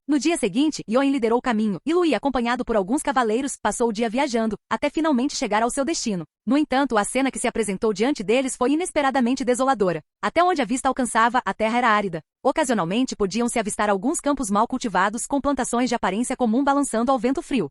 Speaker 2: No dia seguinte, Yoen liderou o caminho, e Lui, acompanhado por alguns cavaleiros, passou o dia viajando, até finalmente chegar ao seu destino. No entanto, a cena que se apresentou diante deles foi inesperadamente desoladora. Até onde a vista alcançava, a terra era árida. Ocasionalmente podiam-se avistar alguns campos mal cultivados com plantações de aparência comum balançando ao vento frio.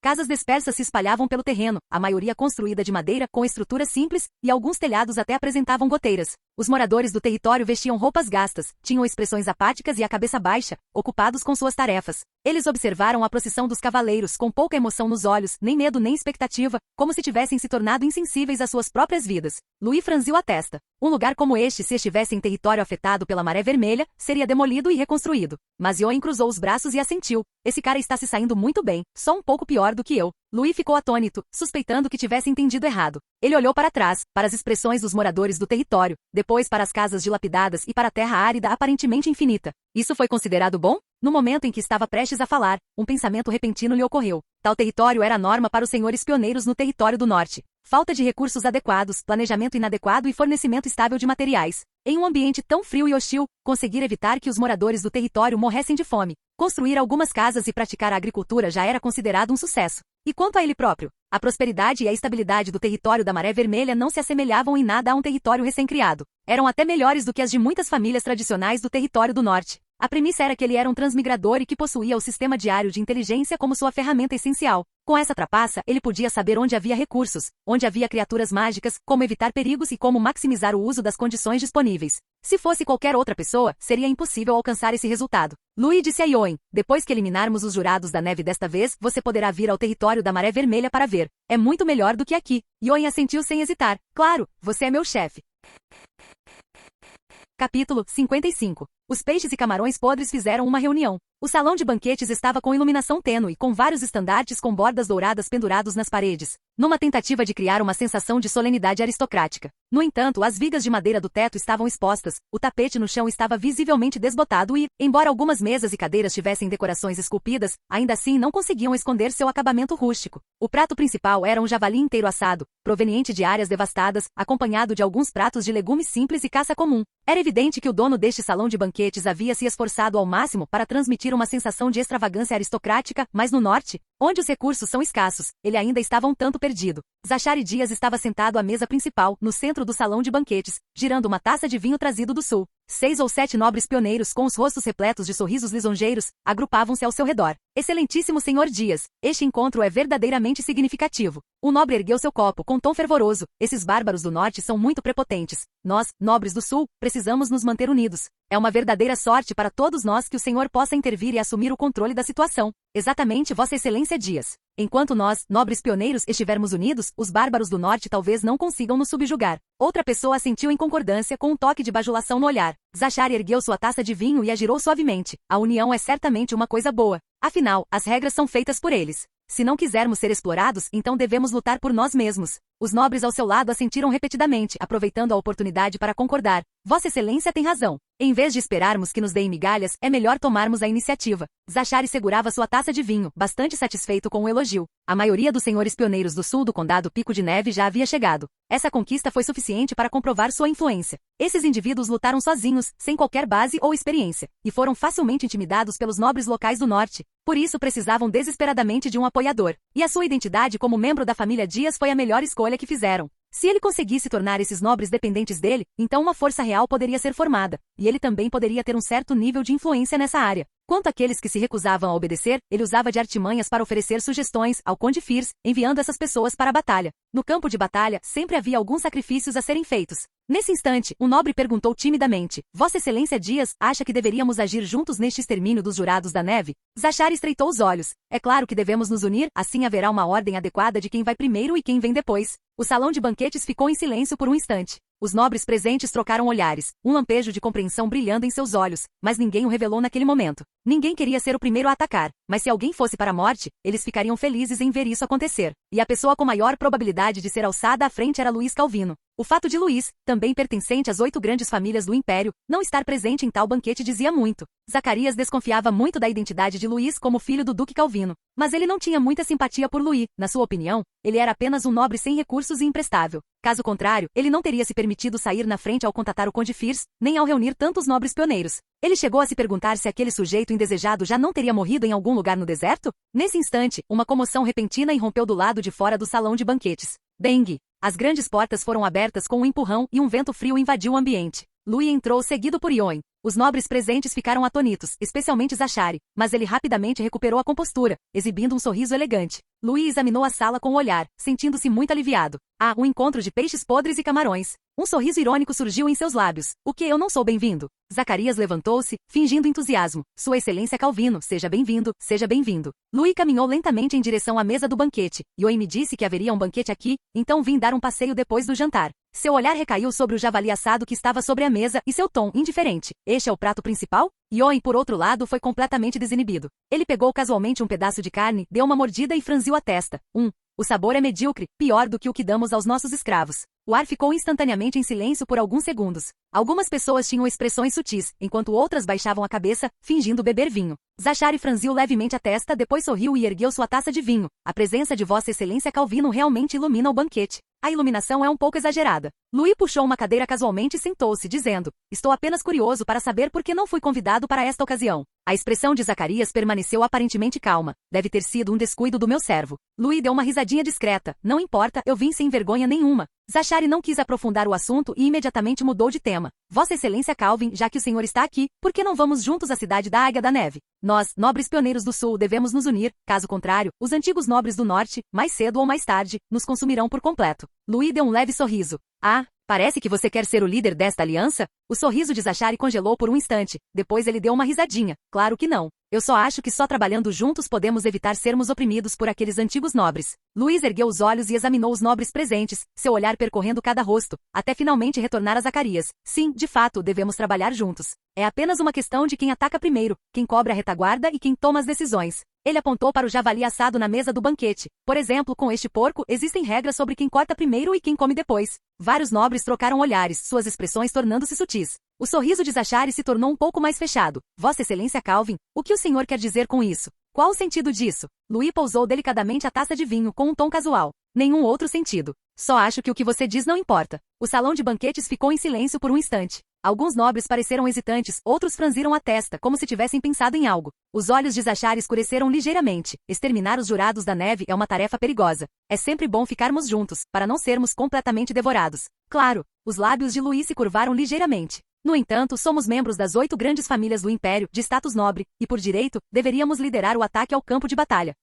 Speaker 2: Casas dispersas se espalhavam pelo terreno, a maioria construída de madeira, com estruturas simples, e alguns telhados até apresentavam goteiras. Os moradores do território vestiam roupas gastas, tinham expressões apáticas e a cabeça baixa, ocupados com suas tarefas. Eles observaram a procissão dos cavaleiros com pouca emoção nos olhos, nem medo nem expectativa, como se tivessem se tornado insensíveis às suas próprias vidas. Lui franziu a testa. Um lugar como este, se estivesse em território afetado pela maré vermelha, seria demolido e reconstruído. Mas Yoen cruzou os braços e assentiu. Esse cara está se saindo muito bem, só um pouco pior do que eu. Lui ficou atônito, suspeitando que tivesse entendido errado. Ele olhou para trás, para as expressões dos moradores do território, depois para as casas dilapidadas e para a terra árida aparentemente infinita. Isso foi considerado bom? No momento em que estava prestes a falar, um pensamento repentino lhe ocorreu. Tal território era a norma para os senhores pioneiros no território do norte. Falta de recursos adequados, planejamento inadequado e fornecimento estável de materiais. Em um ambiente tão frio e hostil, conseguir evitar que os moradores do território morressem de fome. Construir algumas casas e praticar a agricultura já era considerado um sucesso. E quanto a ele próprio? A prosperidade e a estabilidade do território da Maré Vermelha não se assemelhavam em nada a um território recém-criado. Eram até melhores do que as de muitas famílias tradicionais do território do norte. A premissa era que ele era um transmigrador e que possuía o sistema diário de inteligência como sua ferramenta essencial. Com essa trapaça, ele podia saber onde havia recursos, onde havia criaturas mágicas, como evitar perigos e como maximizar o uso das condições disponíveis. Se fosse qualquer outra pessoa, seria impossível alcançar esse resultado. Louis disse a Yoen: depois que eliminarmos os jurados da neve desta vez, você poderá vir ao território da Maré Vermelha para ver. É muito melhor do que aqui. Yoen assentiu sem hesitar. Claro, você é meu chefe. Capítulo 55. Os peixes e camarões podres fizeram uma reunião. O salão de banquetes estava com iluminação tênue, com vários estandartes com bordas douradas pendurados nas paredes, numa tentativa de criar uma sensação de solenidade aristocrática. No entanto, as vigas de madeira do teto estavam expostas, o tapete no chão estava visivelmente desbotado e, embora algumas mesas e cadeiras tivessem decorações esculpidas, ainda assim não conseguiam esconder seu acabamento rústico. O prato principal era um javali inteiro assado, proveniente de áreas devastadas, acompanhado de alguns pratos de legumes simples e caça comum. Era evidente que o dono deste salão de banquetes havia se esforçado ao máximo para transmitir uma sensação de extravagância aristocrática, mas no norte, onde os recursos são escassos, ele ainda estava um tanto perdido. Zachary Dias estava sentado à mesa principal, no centro do salão de banquetes, girando uma taça de vinho trazido do sul. 6 ou 7 nobres pioneiros com os rostos repletos de sorrisos lisonjeiros, agrupavam-se ao seu redor. Excelentíssimo Senhor Dias, este encontro é verdadeiramente significativo. O nobre ergueu seu copo com tom fervoroso. Esses bárbaros do norte são muito prepotentes. Nós, nobres do sul, precisamos nos manter unidos. É uma verdadeira sorte para todos nós que o Senhor possa intervir e assumir o controle da situação. Exatamente, Vossa Excelência Dias. Enquanto nós, nobres pioneiros, estivermos unidos, os bárbaros do norte talvez não consigam nos subjugar. Outra pessoa assentiu em concordância com um toque de bajulação no olhar. Zachary ergueu sua taça de vinho e a girou suavemente. A união é certamente uma coisa boa. Afinal, as regras são feitas por eles. Se não quisermos ser explorados, então devemos lutar por nós mesmos. Os nobres ao seu lado assentiram repetidamente, aproveitando a oportunidade para concordar. Vossa Excelência tem razão. Em vez de esperarmos que nos deem migalhas, é melhor tomarmos a iniciativa. Zachary segurava sua taça de vinho, bastante satisfeito com o elogio. A maioria dos senhores pioneiros do sul do condado Pico de Neve já havia chegado. Essa conquista foi suficiente para comprovar sua influência. Esses indivíduos lutaram sozinhos, sem qualquer base ou experiência, e foram facilmente intimidados pelos nobres locais do norte. Por isso precisavam desesperadamente de um apoiador. E a sua identidade como membro da família Dias foi a melhor escolha que fizeram. Se ele conseguisse tornar esses nobres dependentes dele, então uma força real poderia ser formada, e ele também poderia ter um certo nível de influência nessa área. Quanto àqueles que se recusavam a obedecer, ele usava de artimanhas para oferecer sugestões ao Conde Fierce, enviando essas pessoas para a batalha. No campo de batalha, sempre havia alguns sacrifícios a serem feitos. Nesse instante, um nobre perguntou timidamente: Vossa Excelência Dias, acha que deveríamos agir juntos neste extermínio dos jurados da neve? Zachary estreitou os olhos. É claro que devemos nos unir, assim haverá uma ordem adequada de quem vai primeiro e quem vem depois. O salão de banquetes ficou em silêncio por um instante. Os nobres presentes trocaram olhares, um lampejo de compreensão brilhando em seus olhos, mas ninguém o revelou naquele momento. Ninguém queria ser o primeiro a atacar, mas se alguém fosse para a morte, eles ficariam felizes em ver isso acontecer. E a pessoa com maior probabilidade de ser alçada à frente era Luís Calvino. O fato de Luís, também pertencente às 8 grandes famílias do Império, não estar presente em tal banquete dizia muito. Zacarias desconfiava muito da identidade de Luís como filho do Duque Calvino, mas ele não tinha muita simpatia por Luís. Na sua opinião, ele era apenas um nobre sem recursos e imprestável. Caso contrário, ele não teria se permitido sair na frente ao contatar o Conde Fierce, nem ao reunir tantos nobres pioneiros. Ele chegou a se perguntar se aquele sujeito indesejado já não teria morrido em algum lugar no deserto? Nesse instante, uma comoção repentina irrompeu do lado de fora do salão de banquetes. Dengue! As grandes portas foram abertas com um empurrão e um vento frio invadiu o ambiente. Louis entrou seguido por Yoen. Os nobres presentes ficaram atônitos, especialmente Zachary, mas ele rapidamente recuperou a compostura, exibindo um sorriso elegante. Louis examinou a sala com o olhar, sentindo-se muito aliviado. Ah, um encontro de peixes podres e camarões. Um sorriso irônico surgiu em seus lábios. O que eu não sou bem-vindo? Zacarias levantou-se, fingindo entusiasmo. Sua Excelência Calvino, seja bem-vindo, seja bem-vindo. Louis caminhou lentamente em direção à mesa do banquete. Yoen me disse que haveria um banquete aqui, então vim dar um passeio depois do jantar. Seu olhar recaiu sobre o javali assado que estava sobre a mesa e seu tom indiferente. Este é o prato principal? Yoen, por outro lado, foi completamente desinibido. Ele pegou casualmente um pedaço de carne, deu uma mordida e franziu a testa. O sabor é medíocre, pior do que o que damos aos nossos escravos. O ar ficou instantaneamente em silêncio por alguns segundos. Algumas pessoas tinham expressões sutis, enquanto outras baixavam a cabeça, fingindo beber vinho. Zachary franziu levemente a testa, depois sorriu e ergueu sua taça de vinho. A presença de Vossa Excelência Calvino realmente ilumina o banquete. A iluminação é um pouco exagerada. Louis puxou uma cadeira casualmente e sentou-se, dizendo: Estou apenas curioso para saber por que não fui convidado para esta ocasião. A expressão de Zacarias permaneceu aparentemente calma. Deve ter sido um descuido do meu servo. Louis deu uma risadinha discreta. Não importa, eu vim sem vergonha nenhuma. Zachary não quis aprofundar o assunto e imediatamente mudou de tema. Vossa Excelência Calvin, já que o senhor está aqui, por que não vamos juntos à cidade da Águia da Neve? Nós, nobres pioneiros do Sul, devemos nos unir, caso contrário, os antigos nobres do Norte, mais cedo ou mais tarde, nos consumirão por completo. Louis deu um leve sorriso. Ah, parece que você quer ser o líder desta aliança? O sorriso de Zachary congelou por um instante, depois ele deu uma risadinha. Claro que não. Eu só acho que só trabalhando juntos podemos evitar sermos oprimidos por aqueles antigos nobres. Louis ergueu os olhos e examinou os nobres presentes, seu olhar percorrendo cada rosto, até finalmente retornar a Zacarias. Sim, de fato, devemos trabalhar juntos. É apenas uma questão de quem ataca primeiro, quem cobre a retaguarda e quem toma as decisões. Ele apontou para o javali assado na mesa do banquete. Por exemplo, com este porco, existem regras sobre quem corta primeiro e quem come depois. Vários nobres trocaram olhares, suas expressões tornando-se sutis. O sorriso de Zachary se tornou um pouco mais fechado. Vossa Excelência Calvin, o que o senhor quer dizer com isso? Qual o sentido disso? Louis pousou delicadamente a taça de vinho com um tom casual. Nenhum outro sentido. Só acho que o que você diz não importa. O salão de banquetes ficou em silêncio por um instante. Alguns nobres pareceram hesitantes, outros franziram a testa, como se tivessem pensado em algo. Os olhos de Zachary escureceram ligeiramente. Exterminar os jurados da neve é uma tarefa perigosa. É sempre bom ficarmos juntos, para não sermos completamente devorados. Claro, os lábios de Louis se curvaram ligeiramente. No entanto, somos membros das 8 grandes famílias do Império, de status nobre, e por direito, deveríamos liderar o ataque ao campo de batalha.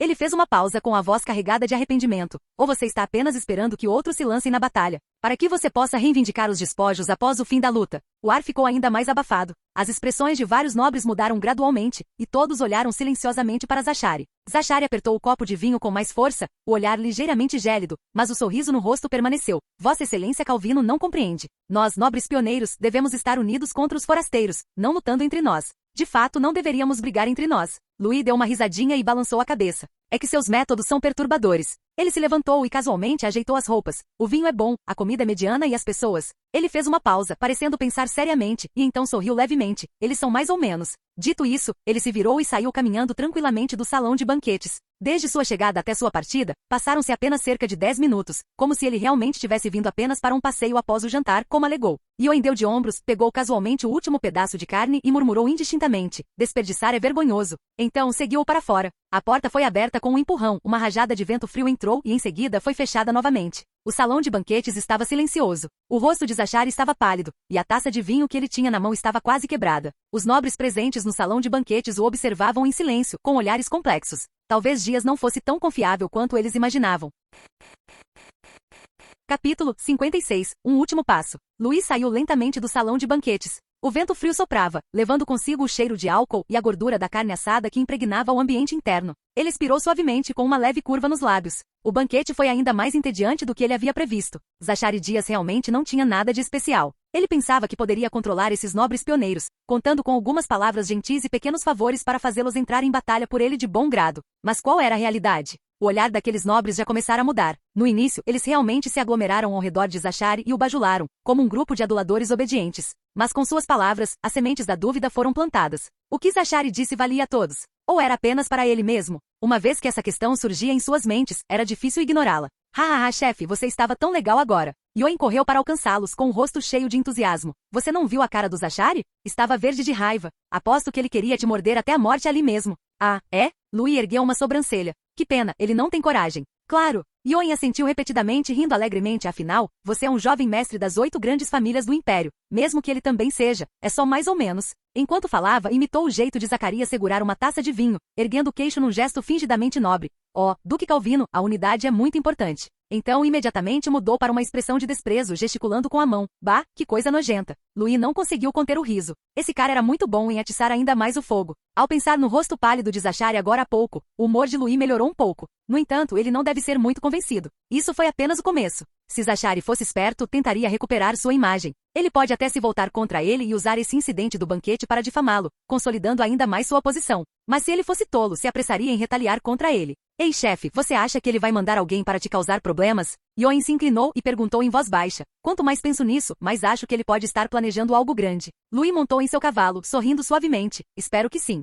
Speaker 2: Ele fez uma pausa com a voz carregada de arrependimento. Ou você está apenas esperando que outros se lancem na batalha, para que você possa reivindicar os despojos após o fim da luta? O ar ficou ainda mais abafado. As expressões de vários nobres mudaram gradualmente, e todos olharam silenciosamente para Zachary. Zachary apertou o copo de vinho com mais força, o olhar ligeiramente gélido, mas o sorriso no rosto permaneceu. Vossa Excelência Calvino não compreende. Nós, nobres pioneiros, devemos estar unidos contra os forasteiros, não lutando entre nós. De fato, não deveríamos brigar entre nós. Louis deu uma risadinha e balançou a cabeça. É que seus métodos são perturbadores. Ele se levantou e casualmente ajeitou as roupas. O vinho é bom, a comida é mediana e as pessoas. Ele fez uma pausa, parecendo pensar seriamente, e então sorriu levemente. Eles são mais ou menos. Dito isso, ele se virou e saiu caminhando tranquilamente do salão de banquetes. Desde sua chegada até sua partida, passaram-se apenas cerca de 10 minutos, como se ele realmente tivesse vindo apenas para um passeio após o jantar, como alegou. Yoen deu de ombros, pegou casualmente o último pedaço de carne e murmurou indistintamente. Desperdiçar é vergonhoso. Então seguiu-o para fora. A porta foi aberta com um empurrão, uma rajada de vento frio entrou e em seguida foi fechada novamente. O salão de banquetes estava silencioso. O rosto de Zachary estava pálido, e a taça de vinho que ele tinha na mão estava quase quebrada. Os nobres presentes no salão de banquetes o observavam em silêncio, com olhares complexos. Talvez Dias não fosse tão confiável quanto eles imaginavam. Capítulo 56. Um último passo. Louis saiu lentamente do salão de banquetes. O vento frio soprava, levando consigo o cheiro de álcool e a gordura da carne assada que impregnava o ambiente interno. Ele expirou suavemente com uma leve curva nos lábios. O banquete foi ainda mais entediante do que ele havia previsto. Zachary Dias realmente não tinha nada de especial. Ele pensava que poderia controlar esses nobres pioneiros, contando com algumas palavras gentis e pequenos favores para fazê-los entrar em batalha por ele de bom grado. Mas qual era a realidade? O olhar daqueles nobres já começara a mudar. No início, eles realmente se aglomeraram ao redor de Zachary e o bajularam, como um grupo de aduladores obedientes. Mas com suas palavras, as sementes da dúvida foram plantadas. O que Zachary disse valia a todos? Ou era apenas para ele mesmo? Uma vez que essa questão surgia em suas mentes, era difícil ignorá-la. Hahaha, chefe, você estava tão legal agora. Yoen correu para alcançá-los com o rosto cheio de entusiasmo. Você não viu a cara do Zachary? Estava verde de raiva. Aposto que ele queria te morder até a morte ali mesmo. Ah, é? Louis ergueu uma sobrancelha. Que pena, ele não tem coragem. Claro. Yoen assentiu repetidamente rindo alegremente, afinal, você é um jovem mestre das 8 grandes famílias do Império, mesmo que ele também seja, é só mais ou menos. Enquanto falava, imitou o jeito de Zacarias segurar uma taça de vinho, erguendo o queixo num gesto fingidamente nobre. Oh, Duque Calvino, a unidade é muito importante. Então imediatamente mudou para uma expressão de desprezo, gesticulando com a mão. Bah, que coisa nojenta. Louis não conseguiu conter o riso. Esse cara era muito bom em atiçar ainda mais o fogo. Ao pensar no rosto pálido de Zachary agora há pouco, o humor de Louis melhorou um pouco. No entanto, ele não deve ser muito convencido. Isso foi apenas o começo. Se Zachary fosse esperto, tentaria recuperar sua imagem. Ele pode até se voltar contra ele e usar esse incidente do banquete para difamá-lo, consolidando ainda mais sua posição. Mas se ele fosse tolo, se apressaria em retaliar contra ele. Ei, chefe, você acha que ele vai mandar alguém para te causar problemas? Yoen se inclinou e perguntou em voz baixa. Quanto mais penso nisso, mais acho que ele pode estar planejando algo grande. Louis montou em seu cavalo, sorrindo suavemente. Espero que sim.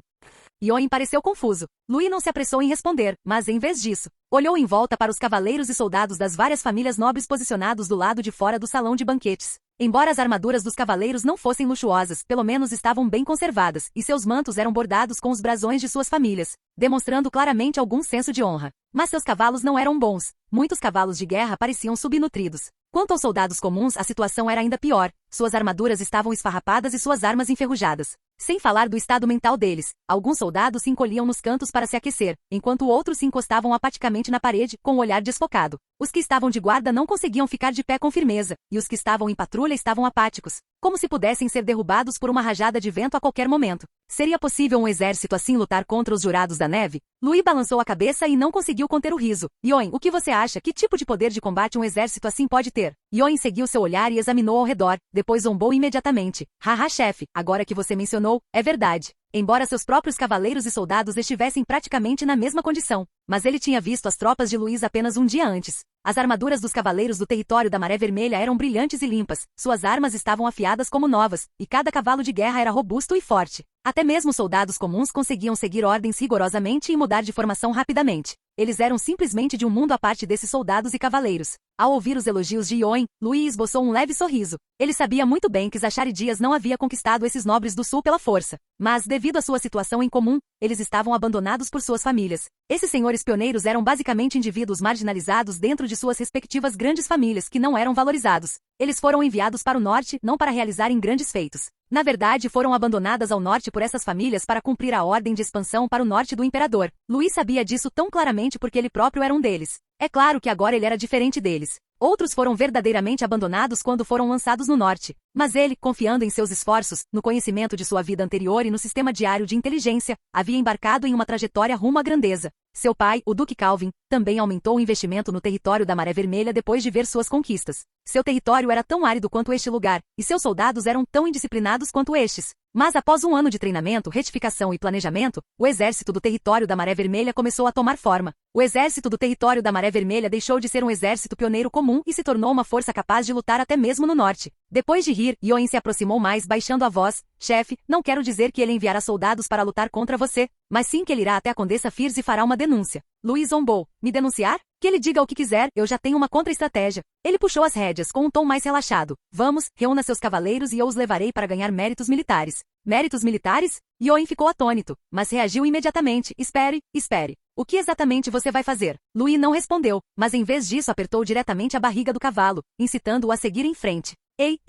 Speaker 2: Yoen pareceu confuso. Louis não se apressou em responder, mas em vez disso, olhou em volta para os cavaleiros e soldados das várias famílias nobres posicionados do lado de fora do salão de banquetes. Embora as armaduras dos cavaleiros não fossem luxuosas, pelo menos estavam bem conservadas, e seus mantos eram bordados com os brasões de suas famílias, demonstrando claramente algum senso de honra. Mas seus cavalos não eram bons. Muitos cavalos de guerra pareciam subnutridos. Quanto aos soldados comuns, a situação era ainda pior. Suas armaduras estavam esfarrapadas e suas armas enferrujadas. Sem falar do estado mental deles. Alguns soldados se encolhiam nos cantos para se aquecer, enquanto outros se encostavam apaticamente na parede, com o olhar desfocado. Os que estavam de guarda não conseguiam ficar de pé com firmeza, e os que estavam em patrulha estavam apáticos, como se pudessem ser derrubados por uma rajada de vento a qualquer momento. Seria possível um exército assim lutar contra os Jurados da Neve? Louis balançou a cabeça e não conseguiu conter o riso. Yoin, o que você acha? Que tipo de poder de combate um exército assim pode ter? Yoin seguiu seu olhar e examinou ao redor, depois zombou imediatamente. Haha, chefe, agora que você mencionou, é verdade. Embora seus próprios cavaleiros e soldados estivessem praticamente na mesma condição, mas ele tinha visto as tropas de Louis apenas um dia antes. As armaduras dos cavaleiros do território da Maré Vermelha eram brilhantes e limpas, suas armas estavam afiadas como novas, e cada cavalo de guerra era robusto e forte. Até mesmo soldados comuns conseguiam seguir ordens rigorosamente e mudar de formação rapidamente. Eles eram simplesmente de um mundo à parte desses soldados e cavaleiros. Ao ouvir os elogios de Yoin, Louis esboçou um leve sorriso. Ele sabia muito bem que Zachary Dias não havia conquistado esses nobres do sul pela força. Mas, devido à sua situação em comum, eles estavam abandonados por suas famílias. Esses senhores pioneiros eram basicamente indivíduos marginalizados dentro de suas respectivas grandes famílias que não eram valorizados. Eles foram enviados para o norte, não para realizarem grandes feitos. Na verdade, foram abandonadas ao norte por essas famílias para cumprir a ordem de expansão para o norte do imperador. Louis sabia disso tão claramente porque ele próprio era um deles. É claro que agora ele era diferente deles. Outros foram verdadeiramente abandonados quando foram lançados no norte. Mas ele, confiando em seus esforços, no conhecimento de sua vida anterior e no sistema diário de inteligência, havia embarcado em uma trajetória rumo à grandeza. Seu pai, o Duque Calvin, também aumentou o investimento no território da Maré Vermelha depois de ver suas conquistas. Seu território era tão árido quanto este lugar, e seus soldados eram tão indisciplinados quanto estes. Mas após um ano de treinamento, retificação e planejamento, o exército do território da Maré Vermelha começou a tomar forma. O exército do território da Maré Vermelha deixou de ser um exército pioneiro comum e se tornou uma força capaz de lutar até mesmo no norte. Depois de rir, Yoin se aproximou mais, baixando a voz. Chefe, não quero dizer que ele enviará soldados para lutar contra você, mas sim que ele irá até a Condessa Fierce e fará uma denúncia. Louis zombou. Me denunciar? Que ele diga o que quiser, eu já tenho uma contra-estratégia. Ele puxou as rédeas com um tom mais relaxado. Vamos, reúna seus cavaleiros e eu os levarei para ganhar méritos militares. Méritos militares? Yoin ficou atônito, mas reagiu imediatamente. Espere, espere. O que exatamente você vai fazer? Louis não respondeu, mas em vez disso apertou diretamente a barriga do cavalo, incitando-o a seguir em frente. Ei,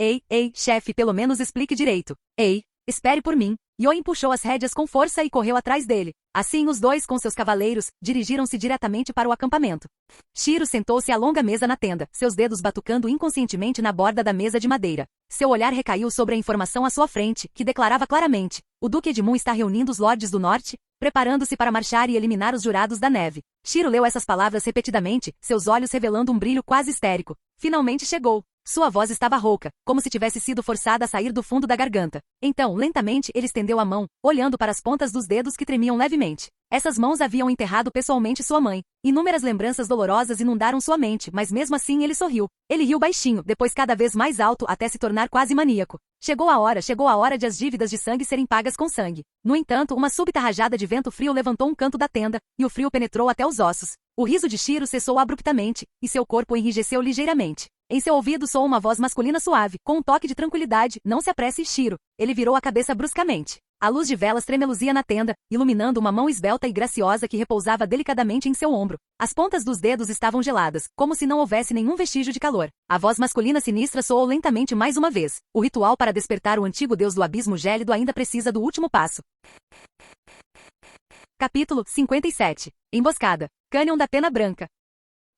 Speaker 2: chefe, pelo menos explique direito. Ei, espere por mim. Yoin puxou as rédeas com força e correu atrás dele. Assim, os dois com seus cavaleiros, dirigiram-se diretamente para o acampamento. Shiro sentou-se à longa mesa na tenda, seus dedos batucando inconscientemente na borda da mesa de madeira. Seu olhar recaiu sobre a informação à sua frente, que declarava claramente: o Duque Edmund está reunindo os Lordes do Norte, preparando-se para marchar e eliminar os Jurados da Neve. Shiro leu essas palavras repetidamente, seus olhos revelando um brilho quase histérico. Finalmente chegou. Sua voz estava rouca, como se tivesse sido forçada a sair do fundo da garganta. Então, lentamente, ele estendeu a mão, olhando para as pontas dos dedos que tremiam levemente. Essas mãos haviam enterrado pessoalmente sua mãe. Inúmeras lembranças dolorosas inundaram sua mente, mas mesmo assim ele sorriu. Ele riu baixinho, depois cada vez mais alto até se tornar quase maníaco. Chegou a hora de as dívidas de sangue serem pagas com sangue. No entanto, uma súbita rajada de vento frio levantou um canto da tenda, e o frio penetrou até os ossos. O riso de Shiro cessou abruptamente, e seu corpo enrijeceu ligeiramente. Em seu ouvido soou uma voz masculina suave, com um toque de tranquilidade. Não se apresse, Shiro. Ele virou a cabeça bruscamente. A luz de velas tremeluzia na tenda, iluminando uma mão esbelta e graciosa que repousava delicadamente em seu ombro. As pontas dos dedos estavam geladas, como se não houvesse nenhum vestígio de calor. A voz masculina sinistra soou lentamente mais uma vez. O ritual para despertar o antigo deus do abismo gélido ainda precisa do último passo. Capítulo 57. Emboscada. Cânion da Pena Branca.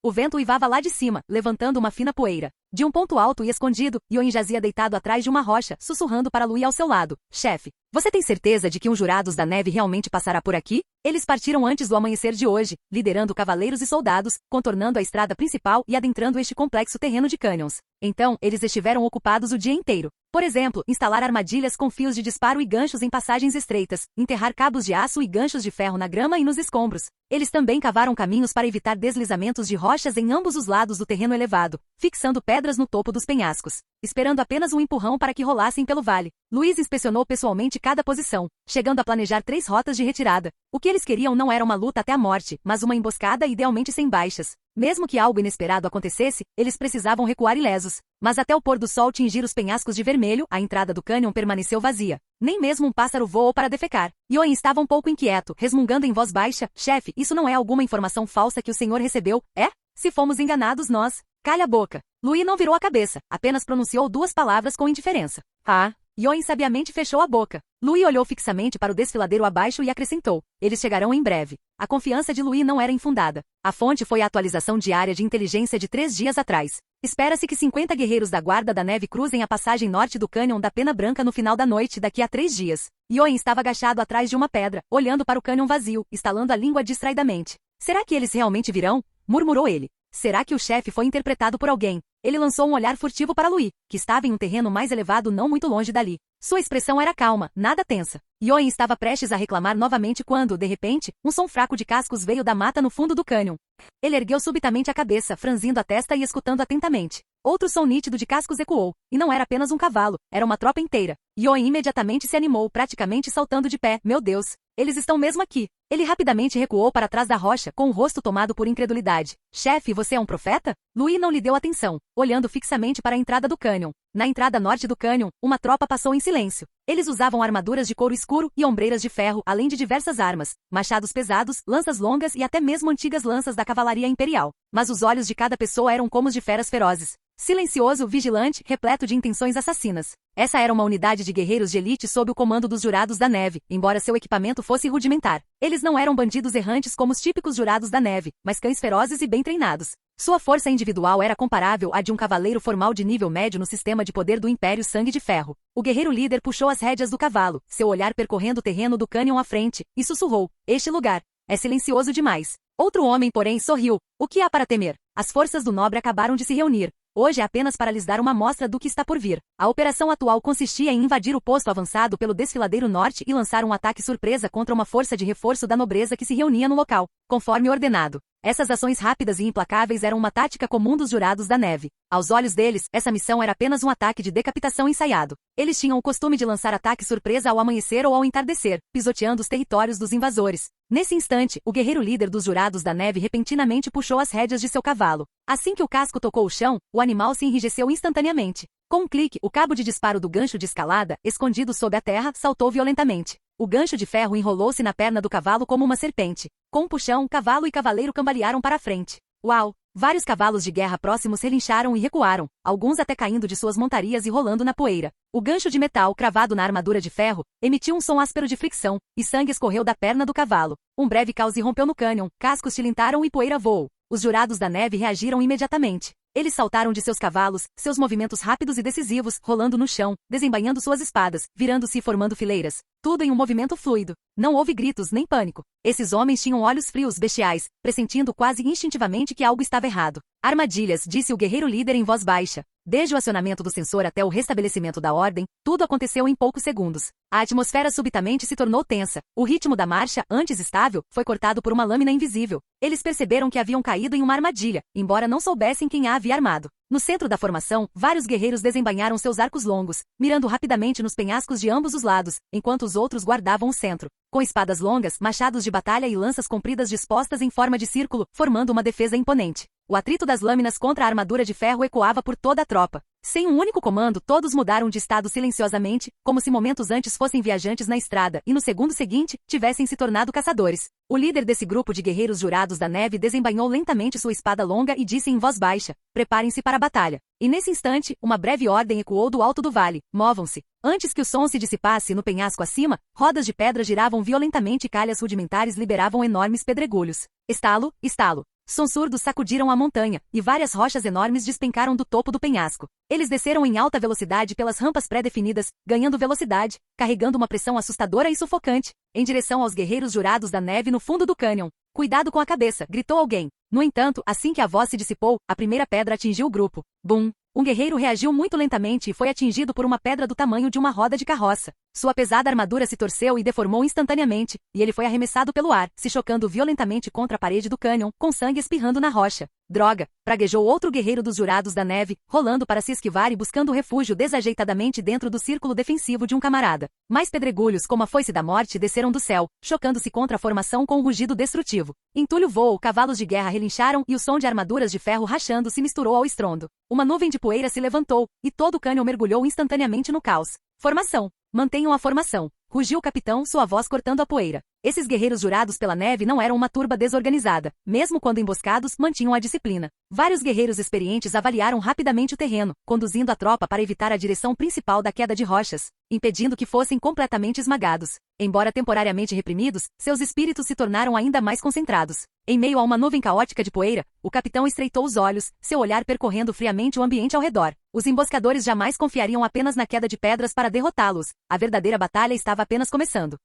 Speaker 2: O vento uivava lá de cima, levantando uma fina poeira. De um ponto alto e escondido, Yoin jazia deitado atrás de uma rocha, sussurrando para Louis ao seu lado. Chefe, você tem certeza de que um Jurados da Neve realmente passará por aqui? Eles partiram antes do amanhecer de hoje, liderando cavaleiros e soldados, contornando a estrada principal e adentrando este complexo terreno de cânions. Então, eles estiveram ocupados o dia inteiro. Por exemplo, instalar armadilhas com fios de disparo e ganchos em passagens estreitas, enterrar cabos de aço e ganchos de ferro na grama e nos escombros. Eles também cavaram caminhos para evitar deslizamentos de rochas em ambos os lados do terreno elevado, fixando pedras pedras no topo dos penhascos, esperando apenas um empurrão para que rolassem pelo vale. Luiz inspecionou pessoalmente cada posição, chegando a planejar 3 rotas de retirada. O que eles queriam não era uma luta até a morte, mas uma emboscada idealmente sem baixas. Mesmo que algo inesperado acontecesse, eles precisavam recuar ilesos. Mas até o pôr do sol tingir os penhascos de vermelho, a entrada do cânion permaneceu vazia. Nem mesmo um pássaro voou para defecar. Yoin estava um pouco inquieto, resmungando em voz baixa: chefe, isso não é alguma informação falsa que o senhor recebeu, é? Se fomos enganados nós... Calha a boca. Luí não virou a cabeça, apenas pronunciou 2 palavras com indiferença. Ah. Yoin sabiamente fechou a boca. Luí olhou fixamente para o desfiladeiro abaixo e acrescentou: eles chegarão em breve. A confiança de Luí não era infundada. A fonte foi a atualização diária de inteligência de 3 dias atrás. Espera-se que 50 guerreiros da Guarda da Neve cruzem a passagem norte do cânion da Pena Branca no final da noite daqui a 3 dias. Yoin estava agachado atrás de uma pedra, olhando para o cânion vazio, estalando a língua distraidamente. Será que eles realmente virão? Murmurou ele. Será que o chefe foi interpretado por alguém? Ele lançou um olhar furtivo para Luí, que estava em um terreno mais elevado não muito longe dali. Sua expressão era calma, nada tensa. Yoin estava prestes a reclamar novamente quando, de repente, um som fraco de cascos veio da mata no fundo do cânion. Ele ergueu subitamente a cabeça, franzindo a testa e escutando atentamente. Outro som nítido de cascos ecoou, e não era apenas um cavalo, era uma tropa inteira. Yoin imediatamente se animou, praticamente saltando de pé. Meu Deus! Eles estão mesmo aqui. Ele rapidamente recuou para trás da rocha, com o rosto tomado por incredulidade. Chefe, você é um profeta? Luí não lhe deu atenção, olhando fixamente para a entrada do cânion. Na entrada norte do cânion, uma tropa passou em silêncio. Eles usavam armaduras de couro escuro e ombreiras de ferro, além de diversas armas, machados pesados, lanças longas e até mesmo antigas lanças da cavalaria imperial. Mas os olhos de cada pessoa eram como os de feras ferozes. Silencioso, vigilante, repleto de intenções assassinas. Essa era uma unidade de guerreiros de elite sob o comando dos Jurados da Neve, embora seu equipamento fosse rudimentar. Eles não eram bandidos errantes como os típicos Jurados da Neve, mas cães ferozes e bem treinados. Sua força individual era comparável à de um cavaleiro formal de nível médio no sistema de poder do Império Sangue de Ferro. O guerreiro líder puxou as rédeas do cavalo, seu olhar percorrendo o terreno do cânion à frente, e sussurrou: este lugar é silencioso demais. Outro homem, porém, sorriu. O que há para temer? As forças do nobre acabaram de se reunir. Hoje é apenas para lhes dar uma amostra do que está por vir. A operação atual consistia em invadir o posto avançado pelo desfiladeiro norte e lançar um ataque surpresa contra uma força de reforço da nobreza que se reunia no local, conforme ordenado. Essas ações rápidas e implacáveis eram uma tática comum dos Jurados da Neve. Aos olhos deles, essa missão era apenas um ataque de decapitação ensaiado. Eles tinham o costume de lançar ataque surpresa ao amanhecer ou ao entardecer, pisoteando os territórios dos invasores. Nesse instante, o guerreiro líder dos Jurados da Neve repentinamente puxou as rédeas de seu cavalo. Assim que o casco tocou o chão, o animal se enrijeceu instantaneamente. Com um clique, o cabo de disparo do gancho de escalada, escondido sob a terra, saltou violentamente. O gancho de ferro enrolou-se na perna do cavalo como uma serpente. Com um puxão, cavalo e cavaleiro cambalearam para a frente. Uau! Vários cavalos de guerra próximos relincharam e recuaram, alguns até caindo de suas montarias e rolando na poeira. O gancho de metal, cravado na armadura de ferro, emitiu um som áspero de fricção, e sangue escorreu da perna do cavalo. Um breve caos irrompeu no cânion, cascos tilintaram e poeira voou. Os Jurados da Neve reagiram imediatamente. Eles saltaram de seus cavalos, seus movimentos rápidos e decisivos, rolando no chão, desembainhando suas espadas, virando-se e formando fileiras. Tudo em um movimento fluido. Não houve gritos nem pânico. Esses homens tinham olhos frios, bestiais, pressentindo quase instintivamente que algo estava errado. Armadilhas, disse o guerreiro líder em voz baixa. Desde o acionamento do sensor até o restabelecimento da ordem, tudo aconteceu em poucos segundos. A atmosfera subitamente se tornou tensa. O ritmo da marcha, antes estável, foi cortado por uma lâmina invisível. Eles perceberam que haviam caído em uma armadilha, embora não soubessem quem a havia armado. No centro da formação, vários guerreiros desembainharam seus arcos longos, mirando rapidamente nos penhascos de ambos os lados, enquanto os outros guardavam o centro. Com espadas longas, machados de batalha e lanças compridas dispostas em forma de círculo, formando uma defesa imponente. O atrito das lâminas contra a armadura de ferro ecoava por toda a tropa. Sem um único comando, todos mudaram de estado silenciosamente, como se momentos antes fossem viajantes na estrada e no segundo seguinte, tivessem se tornado caçadores. O líder desse grupo de guerreiros Jurados da Neve desembainhou lentamente sua espada longa e disse em voz baixa: preparem-se para a batalha. E nesse instante, uma breve ordem ecoou do alto do vale: movam-se. Antes que o som se dissipasse no penhasco acima, rodas de pedra giravam violentamente e calhas rudimentares liberavam enormes pedregulhos. Estalo, estalo. Sons surdos sacudiram a montanha, e várias rochas enormes despencaram do topo do penhasco. Eles desceram em alta velocidade pelas rampas pré-definidas, ganhando velocidade, carregando uma pressão assustadora e sufocante, em direção aos guerreiros Jurados da Neve no fundo do cânion. Cuidado com a cabeça, gritou alguém. No entanto, assim que a voz se dissipou, a primeira pedra atingiu o grupo. Bum! Um guerreiro reagiu muito lentamente e foi atingido por uma pedra do tamanho de uma roda de carroça. Sua pesada armadura se torceu e deformou instantaneamente, e ele foi arremessado pelo ar, se chocando violentamente contra a parede do cânion, com sangue espirrando na rocha. Droga! Praguejou outro guerreiro dos Jurados da Neve, rolando para se esquivar e buscando refúgio desajeitadamente dentro do círculo defensivo de um camarada. Mais pedregulhos como a foice da morte desceram do céu, chocando-se contra a formação com um rugido destrutivo. Entulho voou, cavalos de guerra relincharam e o som de armaduras de ferro rachando se misturou ao estrondo. Uma nuvem de poeira se levantou, e todo o cânion mergulhou instantaneamente no caos. Formação! Mantenham a formação! Rugiu o capitão, sua voz cortando a poeira. Esses guerreiros jurados pela neve não eram uma turba desorganizada. Mesmo quando emboscados, mantinham a disciplina. Vários guerreiros experientes avaliaram rapidamente o terreno, conduzindo a tropa para evitar a direção principal da queda de rochas, impedindo que fossem completamente esmagados. Embora temporariamente reprimidos, seus espíritos se tornaram ainda mais concentrados. Em meio a uma nuvem caótica de poeira, o capitão estreitou os olhos, seu olhar percorrendo friamente o ambiente ao redor. Os emboscadores jamais confiariam apenas na queda de pedras para derrotá-los. A verdadeira batalha estava apenas começando.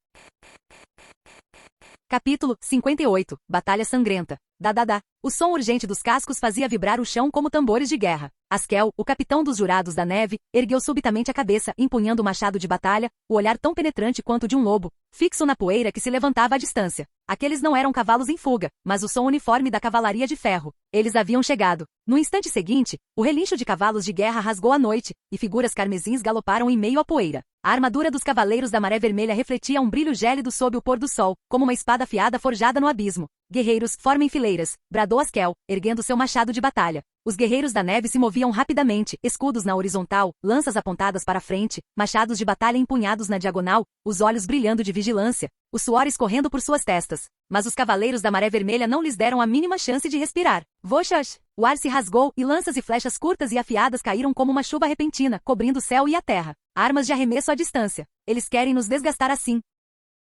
Speaker 2: Capítulo 58. Batalha sangrenta. Dadadá. O som urgente dos cascos fazia vibrar o chão como tambores de guerra. Askel, o capitão dos Jurados da Neve, ergueu subitamente a cabeça, empunhando o machado de batalha, o olhar tão penetrante quanto de um lobo, fixo na poeira que se levantava à distância. Aqueles não eram cavalos em fuga, mas o som uniforme da cavalaria de ferro. Eles haviam chegado. No instante seguinte, o relincho de cavalos de guerra rasgou a noite, e figuras carmesins galoparam em meio à poeira. A armadura dos cavaleiros da Maré Vermelha refletia um brilho gélido sob o pôr do sol, como uma espada afiada forjada no abismo. Guerreiros, formem fileiras, bradou Askel, erguendo seu machado de batalha. Os guerreiros da neve se moviam rapidamente, escudos na horizontal, lanças apontadas para a frente, machados de batalha empunhados na diagonal, os olhos brilhando de vigilância, o suor escorrendo por suas testas. Mas os cavaleiros da Maré Vermelha não lhes deram a mínima chance de respirar. Voxax! O ar se rasgou, e lanças e flechas curtas e afiadas caíram como uma chuva repentina, cobrindo o céu e a terra. Armas de arremesso à distância. Eles querem nos desgastar assim.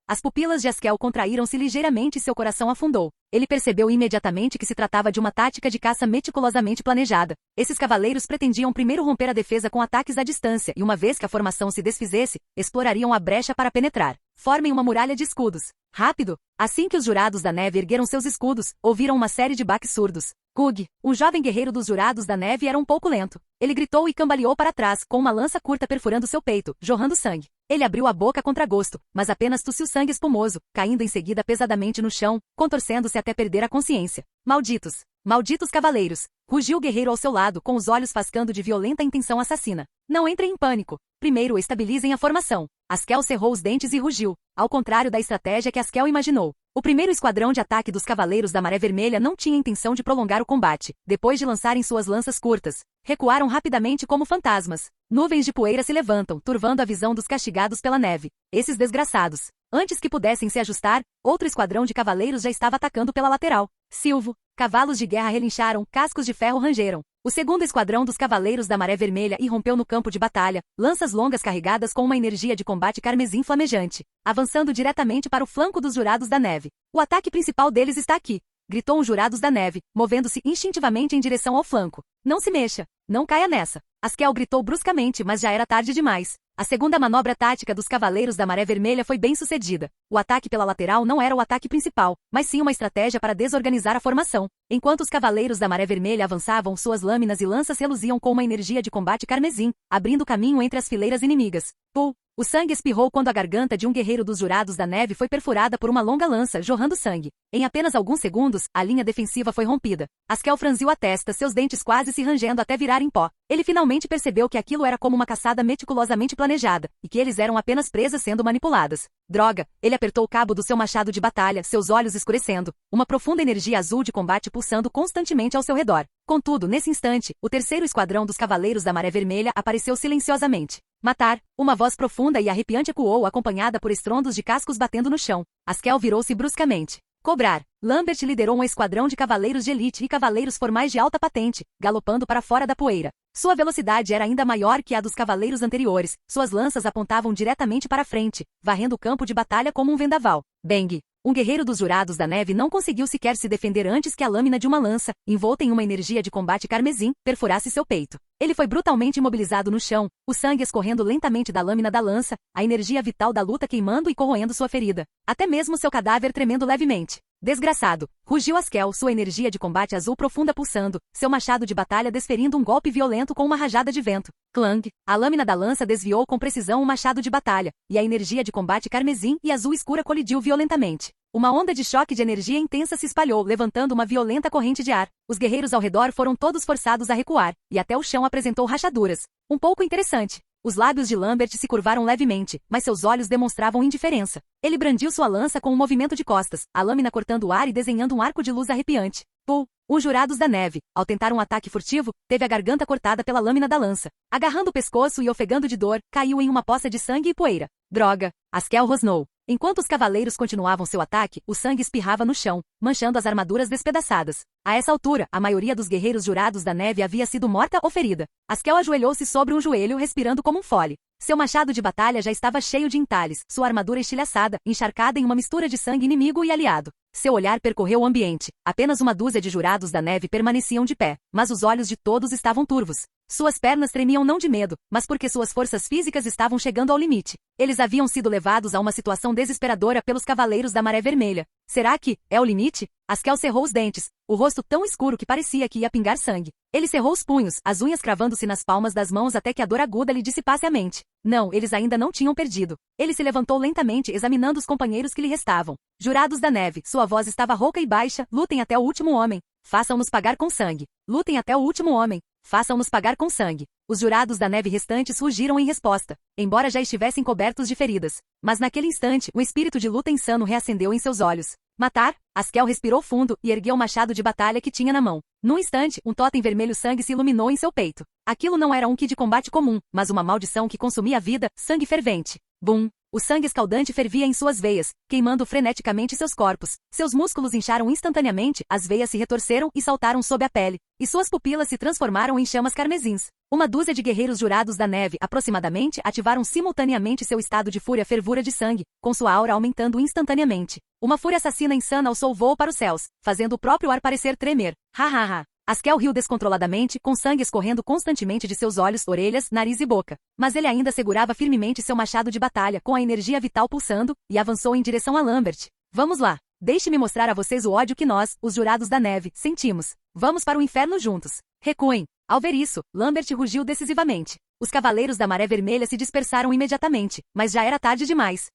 Speaker 2: As pupilas de Askel contraíram-se ligeiramente e seu coração afundou. Ele percebeu imediatamente que se tratava de uma tática de caça meticulosamente planejada. Esses cavaleiros pretendiam primeiro romper a defesa com ataques à distância e, uma vez que a formação se desfizesse, explorariam a brecha para penetrar. Formem uma muralha de escudos. Rápido! Assim que os Jurados da Neve ergueram seus escudos, ouviram uma série de baques surdos. Kug, um jovem guerreiro dos Jurados da Neve, era um pouco lento. Ele gritou e cambaleou para trás, com uma lança curta perfurando seu peito, jorrando sangue. Ele abriu a boca contra gosto, mas apenas tossiu sangue espumoso, caindo em seguida pesadamente no chão, contorcendo-se até perder a consciência. Malditos! Malditos cavaleiros! Rugiu o guerreiro ao seu lado, com os olhos fascando de violenta intenção assassina. Não entrem em pânico. Primeiro estabilizem a formação. Askel cerrou os dentes e rugiu, ao contrário da estratégia que Askel imaginou. O primeiro esquadrão de ataque dos Cavaleiros da Maré Vermelha não tinha intenção de prolongar o combate. Depois de lançarem suas lanças curtas, recuaram rapidamente como fantasmas. Nuvens de poeira se levantam, turvando a visão dos castigados pela neve. Esses desgraçados. Antes que pudessem se ajustar, outro esquadrão de cavaleiros já estava atacando pela lateral. Silvo. Cavalos de guerra relincharam, cascos de ferro rangeram. O segundo esquadrão dos Cavaleiros da Maré Vermelha irrompeu no campo de batalha, lanças longas carregadas com uma energia de combate carmesim flamejante, avançando diretamente para o flanco dos Jurados da Neve. O ataque principal deles está aqui, gritou um Jurados da Neve, movendo-se instintivamente em direção ao flanco. Não se mexa, não caia nessa. Askel gritou bruscamente, mas já era tarde demais. A segunda manobra tática dos Cavaleiros da Maré Vermelha foi bem sucedida. O ataque pela lateral não era o ataque principal, mas sim uma estratégia para desorganizar a formação. Enquanto os Cavaleiros da Maré Vermelha avançavam, suas lâminas e lanças reluziam com uma energia de combate carmesim, abrindo caminho entre as fileiras inimigas. Pul! O sangue espirrou quando a garganta de um guerreiro dos Jurados da Neve foi perfurada por uma longa lança, jorrando sangue. Em apenas alguns segundos, a linha defensiva foi rompida. Askel franziu a testa, seus dentes quase se rangendo até virar em pó. Ele finalmente percebeu que aquilo era como uma caçada meticulosamente planejada, e que eles eram apenas presas sendo manipuladas. Droga! Ele apertou o cabo do seu machado de batalha, seus olhos escurecendo, uma profunda energia azul de combate pulsando constantemente ao seu redor. Contudo, nesse instante, o terceiro esquadrão dos Cavaleiros da Maré Vermelha apareceu silenciosamente. Matar! Uma voz profunda e arrepiante ecoou, acompanhada por estrondos de cascos batendo no chão. Askel virou-se bruscamente. Cobrar! Lambert liderou um esquadrão de cavaleiros de elite e cavaleiros formais de alta patente, galopando para fora da poeira. Sua velocidade era ainda maior que a dos cavaleiros anteriores, suas lanças apontavam diretamente para frente, varrendo o campo de batalha como um vendaval. Bang! Um guerreiro dos Jurados da Neve não conseguiu sequer se defender antes que a lâmina de uma lança, envolta em uma energia de combate carmesim, perfurasse seu peito. Ele foi brutalmente imobilizado no chão, o sangue escorrendo lentamente da lâmina da lança, a energia vital da luta queimando e corroendo sua ferida. Até mesmo seu cadáver tremendo levemente. Desgraçado! Rugiu Askel, sua energia de combate azul profunda pulsando, seu machado de batalha desferindo um golpe violento com uma rajada de vento. Clang! A lâmina da lança desviou com precisão o machado de batalha, e a energia de combate carmesim e azul escura colidiu violentamente. Uma onda de choque de energia intensa se espalhou, levantando uma violenta corrente de ar. Os guerreiros ao redor foram todos forçados a recuar, e até o chão apresentou rachaduras. Um pouco interessante. Os lábios de Lambert se curvaram levemente, mas seus olhos demonstravam indiferença. Ele brandiu sua lança com um movimento de costas, a lâmina cortando o ar e desenhando um arco de luz arrepiante. Pull! Os Jurados da Neve, ao tentar um ataque furtivo, teve a garganta cortada pela lâmina da lança. Agarrando o pescoço e ofegando de dor, caiu em uma poça de sangue e poeira. Droga! Askel rosnou. Enquanto os cavaleiros continuavam seu ataque, o sangue espirrava no chão, manchando as armaduras despedaçadas. A essa altura, a maioria dos guerreiros Jurados da Neve havia sido morta ou ferida. Askel ajoelhou-se sobre um joelho, respirando como um fole. Seu machado de batalha já estava cheio de entalhes, sua armadura estilhaçada, encharcada em uma mistura de sangue inimigo e aliado. Seu olhar percorreu o ambiente. Apenas uma dúzia de Jurados da Neve permaneciam de pé, mas os olhos de todos estavam turvos. Suas pernas tremiam não de medo, mas porque suas forças físicas estavam chegando ao limite. Eles haviam sido levados a uma situação desesperadora pelos Cavaleiros da Maré Vermelha. Será que é o limite? Askel cerrou os dentes, o rosto tão escuro que parecia que ia pingar sangue. Ele cerrou os punhos, as unhas cravando-se nas palmas das mãos até que a dor aguda lhe dissipasse a mente. Não, eles ainda não tinham perdido. Ele se levantou lentamente, examinando os companheiros que lhe restavam. Jurados da Neve, sua voz estava rouca e baixa, lutem até o último homem. Façam-nos pagar com sangue. Lutem até o último homem. Façam-nos pagar com sangue. Os Jurados da Neve restantes rugiram em resposta, embora já estivessem cobertos de feridas. Mas naquele instante, um espírito de luta insano reacendeu em seus olhos. Matar? Askel respirou fundo e ergueu o machado de batalha que tinha na mão. Num instante, um totem vermelho sangue se iluminou em seu peito. Aquilo não era um ki de combate comum, mas uma maldição que consumia a vida, sangue fervente. Bum! O sangue escaldante fervia em suas veias, queimando freneticamente seus corpos. Seus músculos incharam instantaneamente, as veias se retorceram e saltaram sob a pele, e suas pupilas se transformaram em chamas carmesins. Uma dúzia de guerreiros Jurados da Neve, aproximadamente, ativaram simultaneamente seu estado de fúria fervura de sangue, com sua aura aumentando instantaneamente. Uma fúria assassina insana alçou voo para os céus, fazendo o próprio ar parecer tremer. Ha ha ha! Askel riu descontroladamente, com sangue escorrendo constantemente de seus olhos, orelhas, nariz e boca. Mas ele ainda segurava firmemente seu machado de batalha, com a energia vital pulsando, e avançou em direção a Lambert. Vamos lá. Deixe-me mostrar a vocês o ódio que nós, os Jurados da Neve, sentimos. Vamos para o inferno juntos. Recuem. Ao ver isso, Lambert rugiu decisivamente. Os Cavaleiros da Maré Vermelha se dispersaram imediatamente, mas já era tarde demais.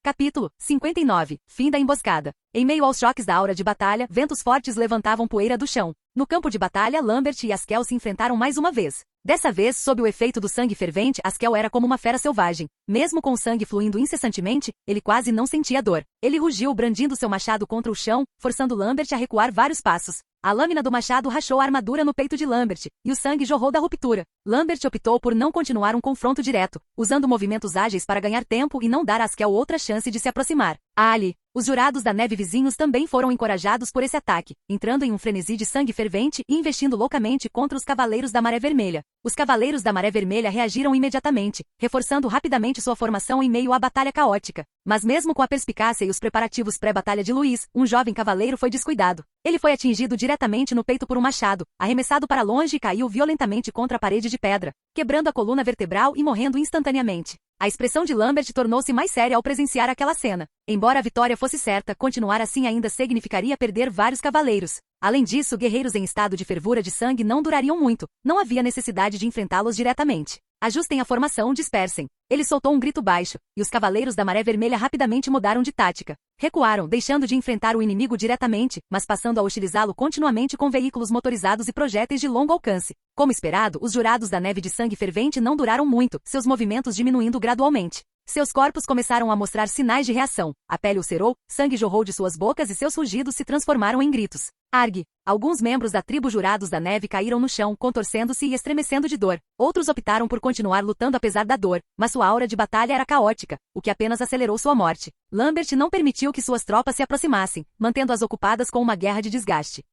Speaker 2: Capítulo 59. Fim da emboscada. Em meio aos choques da aura de batalha, ventos fortes levantavam poeira do chão. No campo de batalha, Lambert e Askel se enfrentaram mais uma vez. Dessa vez, sob o efeito do sangue fervente, Askel era como uma fera selvagem. Mesmo com o sangue fluindo incessantemente, ele quase não sentia dor. Ele rugiu, brandindo seu machado contra o chão, forçando Lambert a recuar vários passos. A lâmina do machado rachou a armadura no peito de Lambert, e o sangue jorrou da ruptura. Lambert optou por não continuar um confronto direto, usando movimentos ágeis para ganhar tempo e não dar a Askel outra chance de se aproximar. Ali, os Jurados da Neve vizinhos também foram encorajados por esse ataque, entrando em um frenesi de sangue fervente e investindo loucamente contra os Cavaleiros da Maré Vermelha. Os Cavaleiros da Maré Vermelha reagiram imediatamente, reforçando rapidamente sua formação em meio à batalha caótica. Mas mesmo com a perspicácia e os preparativos pré-batalha de Luiz, um jovem cavaleiro foi descuidado. Ele foi atingido diretamente no peito por um machado, arremessado para longe e caiu violentamente contra a parede de pedra, quebrando a coluna vertebral e morrendo instantaneamente. A expressão de Lambert tornou-se mais séria ao presenciar aquela cena. Embora a vitória fosse certa, continuar assim ainda significaria perder vários cavaleiros. Além disso, guerreiros em estado de fervura de sangue não durariam muito. Não havia necessidade de enfrentá-los diretamente. Ajustem a formação, dispersem. Ele soltou um grito baixo, e os Cavaleiros da Maré Vermelha rapidamente mudaram de tática. Recuaram, deixando de enfrentar o inimigo diretamente, mas passando a hostilizá-lo continuamente com veículos motorizados e projéteis de longo alcance. Como esperado, os Jurados da Neve de sangue fervente não duraram muito, seus movimentos diminuindo gradualmente. Seus corpos começaram a mostrar sinais de reação. A pele ulcerou, sangue jorrou de suas bocas e seus rugidos se transformaram em gritos. Argue! Alguns membros da tribo Jurados da Neve caíram no chão, contorcendo-se e estremecendo de dor. Outros optaram por continuar lutando apesar da dor, mas sua aura de batalha era caótica, o que apenas acelerou sua morte. Lambert não permitiu que suas tropas se aproximassem, mantendo-as ocupadas com uma guerra de desgaste.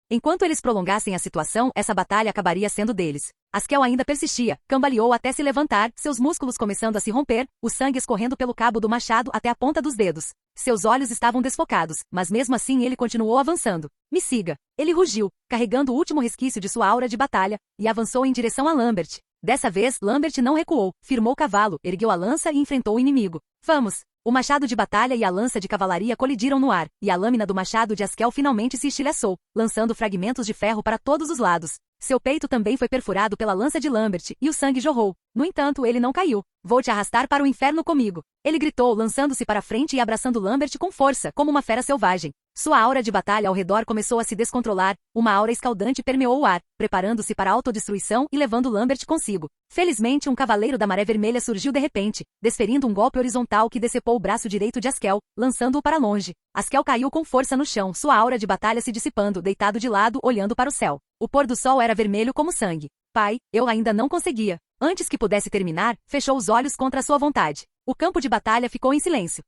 Speaker 2: Enquanto eles prolongassem a situação, essa batalha acabaria sendo deles. Askel ainda persistia, cambaleou até se levantar, seus músculos começando a se romper, o sangue escorrendo pelo cabo do machado até a ponta dos dedos. Seus olhos estavam desfocados, mas mesmo assim ele continuou avançando. Me siga! Ele rugiu, carregando o último resquício de sua aura de batalha, e avançou em direção a Lambert. Dessa vez, Lambert não recuou, firmou o cavalo, ergueu a lança e enfrentou o inimigo. Vamos! O machado de batalha e a lança de cavalaria colidiram no ar, e a lâmina do machado de Askel finalmente se estilhaçou, lançando fragmentos de ferro para todos os lados. Seu peito também foi perfurado pela lança de Lambert, e o sangue jorrou. No entanto, ele não caiu. Vou te arrastar para o inferno comigo. Ele gritou, lançando-se para frente e abraçando Lambert com força, como uma fera selvagem. Sua aura de batalha ao redor começou a se descontrolar, uma aura escaldante permeou o ar, preparando-se para a autodestruição e levando Lambert consigo. Felizmente, um cavaleiro da Maré Vermelha surgiu de repente, desferindo um golpe horizontal que decepou o braço direito de Askel, lançando-o para longe. Askel caiu com força no chão, sua aura de batalha se dissipando, deitado de lado, olhando para o céu. O pôr do sol era vermelho como sangue. Pai, eu ainda não conseguia. Antes que pudesse terminar, fechou os olhos contra a sua vontade. O campo de batalha ficou em silêncio.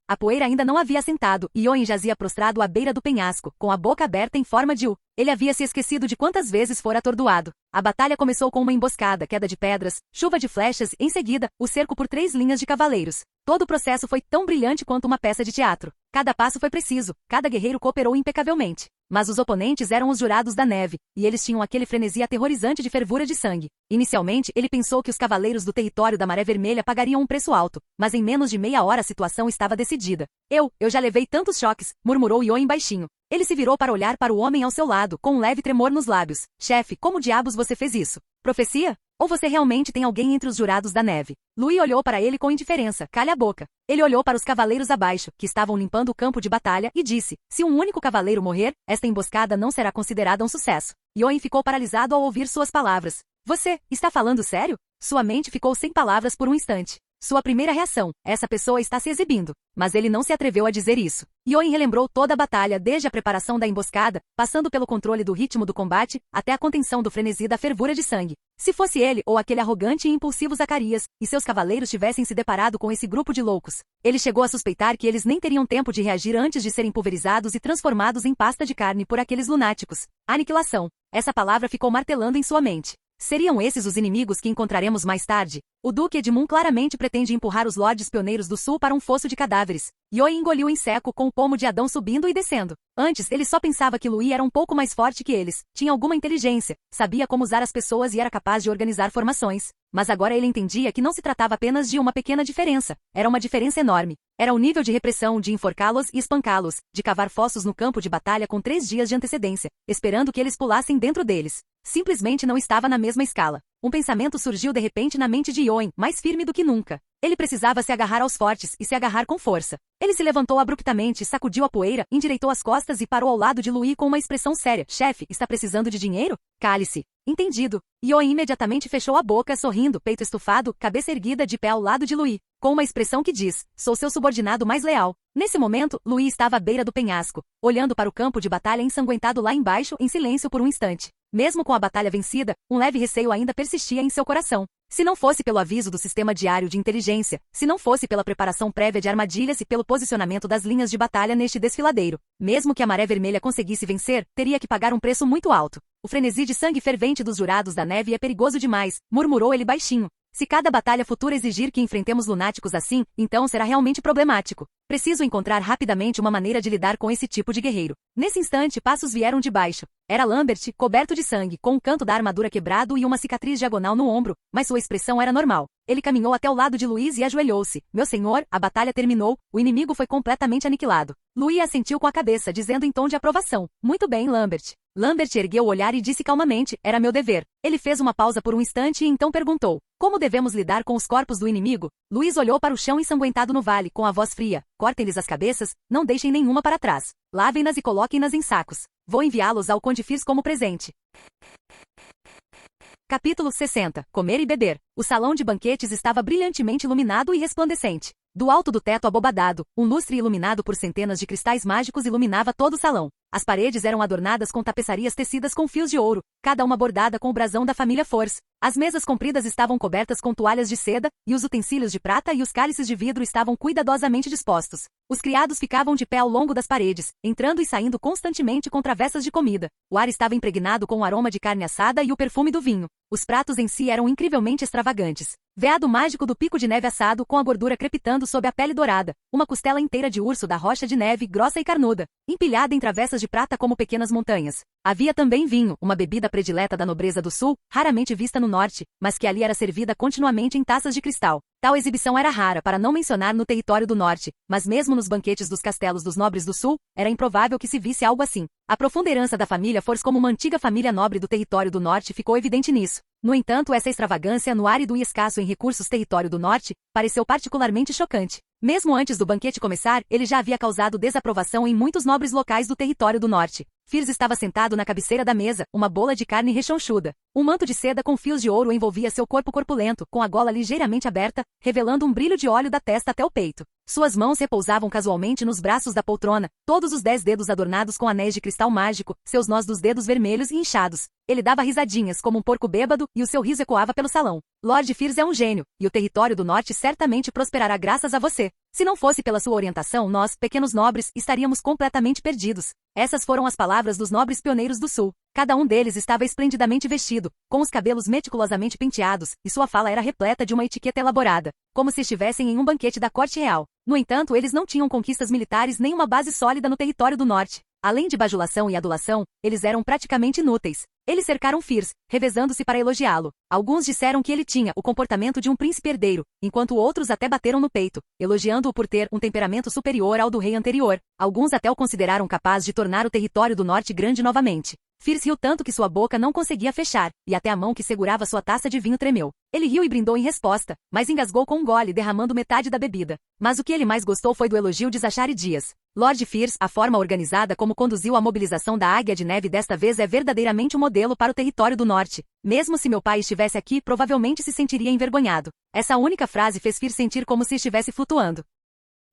Speaker 2: A poeira ainda não havia assentado, e Yoin jazia prostrado à beira do penhasco, com a boca aberta em forma de U. Ele havia se esquecido de quantas vezes fora atordoado. A batalha começou com uma emboscada, queda de pedras, chuva de flechas e, em seguida, o cerco por 3 linhas de cavaleiros. Todo o processo foi tão brilhante quanto uma peça de teatro. Cada passo foi preciso, cada guerreiro cooperou impecavelmente. Mas os oponentes eram os Jurados da Neve, e eles tinham aquele frenesi aterrorizante de fervura de sangue. Inicialmente, ele pensou que os cavaleiros do território da Maré Vermelha pagariam um preço alto, mas em menos de meia hora a situação estava decidida. Eu já levei tantos choques, murmurou Yoin baixinho. Ele se virou para olhar para o homem ao seu lado, com um leve tremor nos lábios. Chefe, como diabos você fez isso? Profecia? Ou você realmente tem alguém entre os Jurados da Neve? Louis olhou para ele com indiferença. Calha a boca. Ele olhou para os cavaleiros abaixo, que estavam limpando o campo de batalha, e disse, se um único cavaleiro morrer, esta emboscada não será considerada um sucesso. Yoin ficou paralisado ao ouvir suas palavras. Você, está falando sério? Sua mente ficou sem palavras por um instante. Sua primeira reação, essa pessoa está se exibindo. Mas ele não se atreveu a dizer isso. Yoin relembrou toda a batalha, desde a preparação da emboscada, passando pelo controle do ritmo do combate, até a contenção do frenesi da fervura de sangue. Se fosse ele ou aquele arrogante e impulsivo Zacarias, e seus cavaleiros tivessem se deparado com esse grupo de loucos, ele chegou a suspeitar que eles nem teriam tempo de reagir antes de serem pulverizados e transformados em pasta de carne por aqueles lunáticos. Aniquilação. Essa palavra ficou martelando em sua mente. Seriam esses os inimigos que encontraremos mais tarde? O Duque Edmund claramente pretende empurrar os Lordes Pioneiros do Sul para um fosso de cadáveres. Yoin engoliu em seco com o pomo de Adão subindo e descendo. Antes, ele só pensava que Louis era um pouco mais forte que eles, tinha alguma inteligência, sabia como usar as pessoas e era capaz de organizar formações. Mas agora ele entendia que não se tratava apenas de uma pequena diferença, era uma diferença enorme. Era o nível de repressão de enforcá-los e espancá-los, de cavar fossos no campo de batalha com 3 dias de antecedência, esperando que eles pulassem dentro deles. Simplesmente não estava na mesma escala. Um pensamento surgiu de repente na mente de Yoin, mais firme do que nunca. Ele precisava se agarrar aos fortes e se agarrar com força. Ele se levantou abruptamente, sacudiu a poeira, endireitou as costas e parou ao lado de Louis com uma expressão séria. Chefe, está precisando de dinheiro? Cale-se. Entendido. Yoin imediatamente fechou a boca, sorrindo, peito estufado, cabeça erguida de pé ao lado de Louis, com uma expressão que diz, sou seu subordinado mais leal. Nesse momento, Louis estava à beira do penhasco, olhando para o campo de batalha ensanguentado lá embaixo em silêncio por um instante. Mesmo com a batalha vencida, um leve receio ainda persistia em seu coração. Se não fosse pelo aviso do sistema diário de inteligência, se não fosse pela preparação prévia de armadilhas e pelo posicionamento das linhas de batalha neste desfiladeiro, mesmo que a Maré Vermelha conseguisse vencer, teria que pagar um preço muito alto. O frenesi de sangue fervente dos Jurados da Neve é perigoso demais, murmurou ele baixinho. Se cada batalha futura exigir que enfrentemos lunáticos assim, então será realmente problemático. Preciso encontrar rapidamente uma maneira de lidar com esse tipo de guerreiro. Nesse instante, passos vieram de baixo. Era Lambert, coberto de sangue, com o canto da armadura quebrado e uma cicatriz diagonal no ombro, mas sua expressão era normal. Ele caminhou até o lado de Louis e ajoelhou-se. Meu senhor, a batalha terminou, o inimigo foi completamente aniquilado. Louis assentiu com a cabeça, dizendo em tom de aprovação. Muito bem, Lambert. Lambert ergueu o olhar e disse calmamente, era meu dever. Ele fez uma pausa por um instante e então perguntou, como devemos lidar com os corpos do inimigo? Louis olhou para o chão ensanguentado no vale, com a voz fria, cortem-lhes as cabeças, não deixem nenhuma para trás. Lavem-nas e coloquem-nas em sacos. Vou enviá-los ao Conde Firs como presente. Capítulo 60. Comer e beber. O salão de banquetes estava brilhantemente iluminado e resplandecente. Do alto do teto abobadado, um lustre iluminado por centenas de cristais mágicos iluminava todo o salão. As paredes eram adornadas com tapeçarias tecidas com fios de ouro, cada uma bordada com o brasão da família Fors. As mesas compridas estavam cobertas com toalhas de seda, e os utensílios de prata e os cálices de vidro estavam cuidadosamente dispostos. Os criados ficavam de pé ao longo das paredes, entrando e saindo constantemente com travessas de comida. O ar estava impregnado com o aroma de carne assada e o perfume do vinho. Os pratos em si eram incrivelmente extravagantes. Veado mágico do pico de neve assado com a gordura crepitando sob a pele dourada, uma costela inteira de urso da rocha de neve grossa e carnuda, empilhada em travessas de prata como pequenas montanhas. Havia também vinho, uma bebida predileta da nobreza do sul, raramente vista no norte, mas que ali era servida continuamente em taças de cristal. Tal exibição era rara, para não mencionar no território do norte, mas mesmo nos banquetes dos castelos dos nobres do sul, era improvável que se visse algo assim. A profunda herança da família Force como uma antiga família nobre do território do norte ficou evidente nisso. No entanto, essa extravagância no árido e escasso em recursos território do norte, pareceu particularmente chocante. Mesmo antes do banquete começar, ele já havia causado desaprovação em muitos nobres locais do território do norte. Firs estava sentado na cabeceira da mesa, uma bola de carne rechonchuda. Um manto de seda com fios de ouro envolvia seu corpo corpulento, com a gola ligeiramente aberta, revelando um brilho de óleo da testa até o peito. Suas mãos repousavam casualmente nos braços da poltrona, todos os 10 dedos adornados com anéis de cristal mágico, seus nós dos dedos vermelhos e inchados. Ele dava risadinhas como um porco bêbado, e o seu riso ecoava pelo salão. Lord Firs é um gênio, e o território do norte certamente prosperará graças a você. Se não fosse pela sua orientação, nós, pequenos nobres, estaríamos completamente perdidos. Essas foram as palavras dos nobres pioneiros do sul. Cada um deles estava esplendidamente vestido, com os cabelos meticulosamente penteados, e sua fala era repleta de uma etiqueta elaborada, como se estivessem em um banquete da corte real. No entanto, eles não tinham conquistas militares nem uma base sólida no território do norte. Além de bajulação e adulação, eles eram praticamente inúteis. Eles cercaram Firs, revezando-se para elogiá-lo. Alguns disseram que ele tinha o comportamento de um príncipe herdeiro, enquanto outros até bateram no peito, elogiando-o por ter um temperamento superior ao do rei anterior. Alguns até o consideraram capaz de tornar o território do norte grande novamente. Firs riu tanto que sua boca não conseguia fechar, e até a mão que segurava sua taça de vinho tremeu. Ele riu e brindou em resposta, mas engasgou com um gole, derramando metade da bebida. Mas o que ele mais gostou foi do elogio de Zachary Dias. Lord Firs, a forma organizada como conduziu a mobilização da Águia de Neve desta vez é verdadeiramente um modelo para o território do norte. Mesmo se meu pai estivesse aqui, provavelmente se sentiria envergonhado. Essa única frase fez Firs sentir como se estivesse flutuando.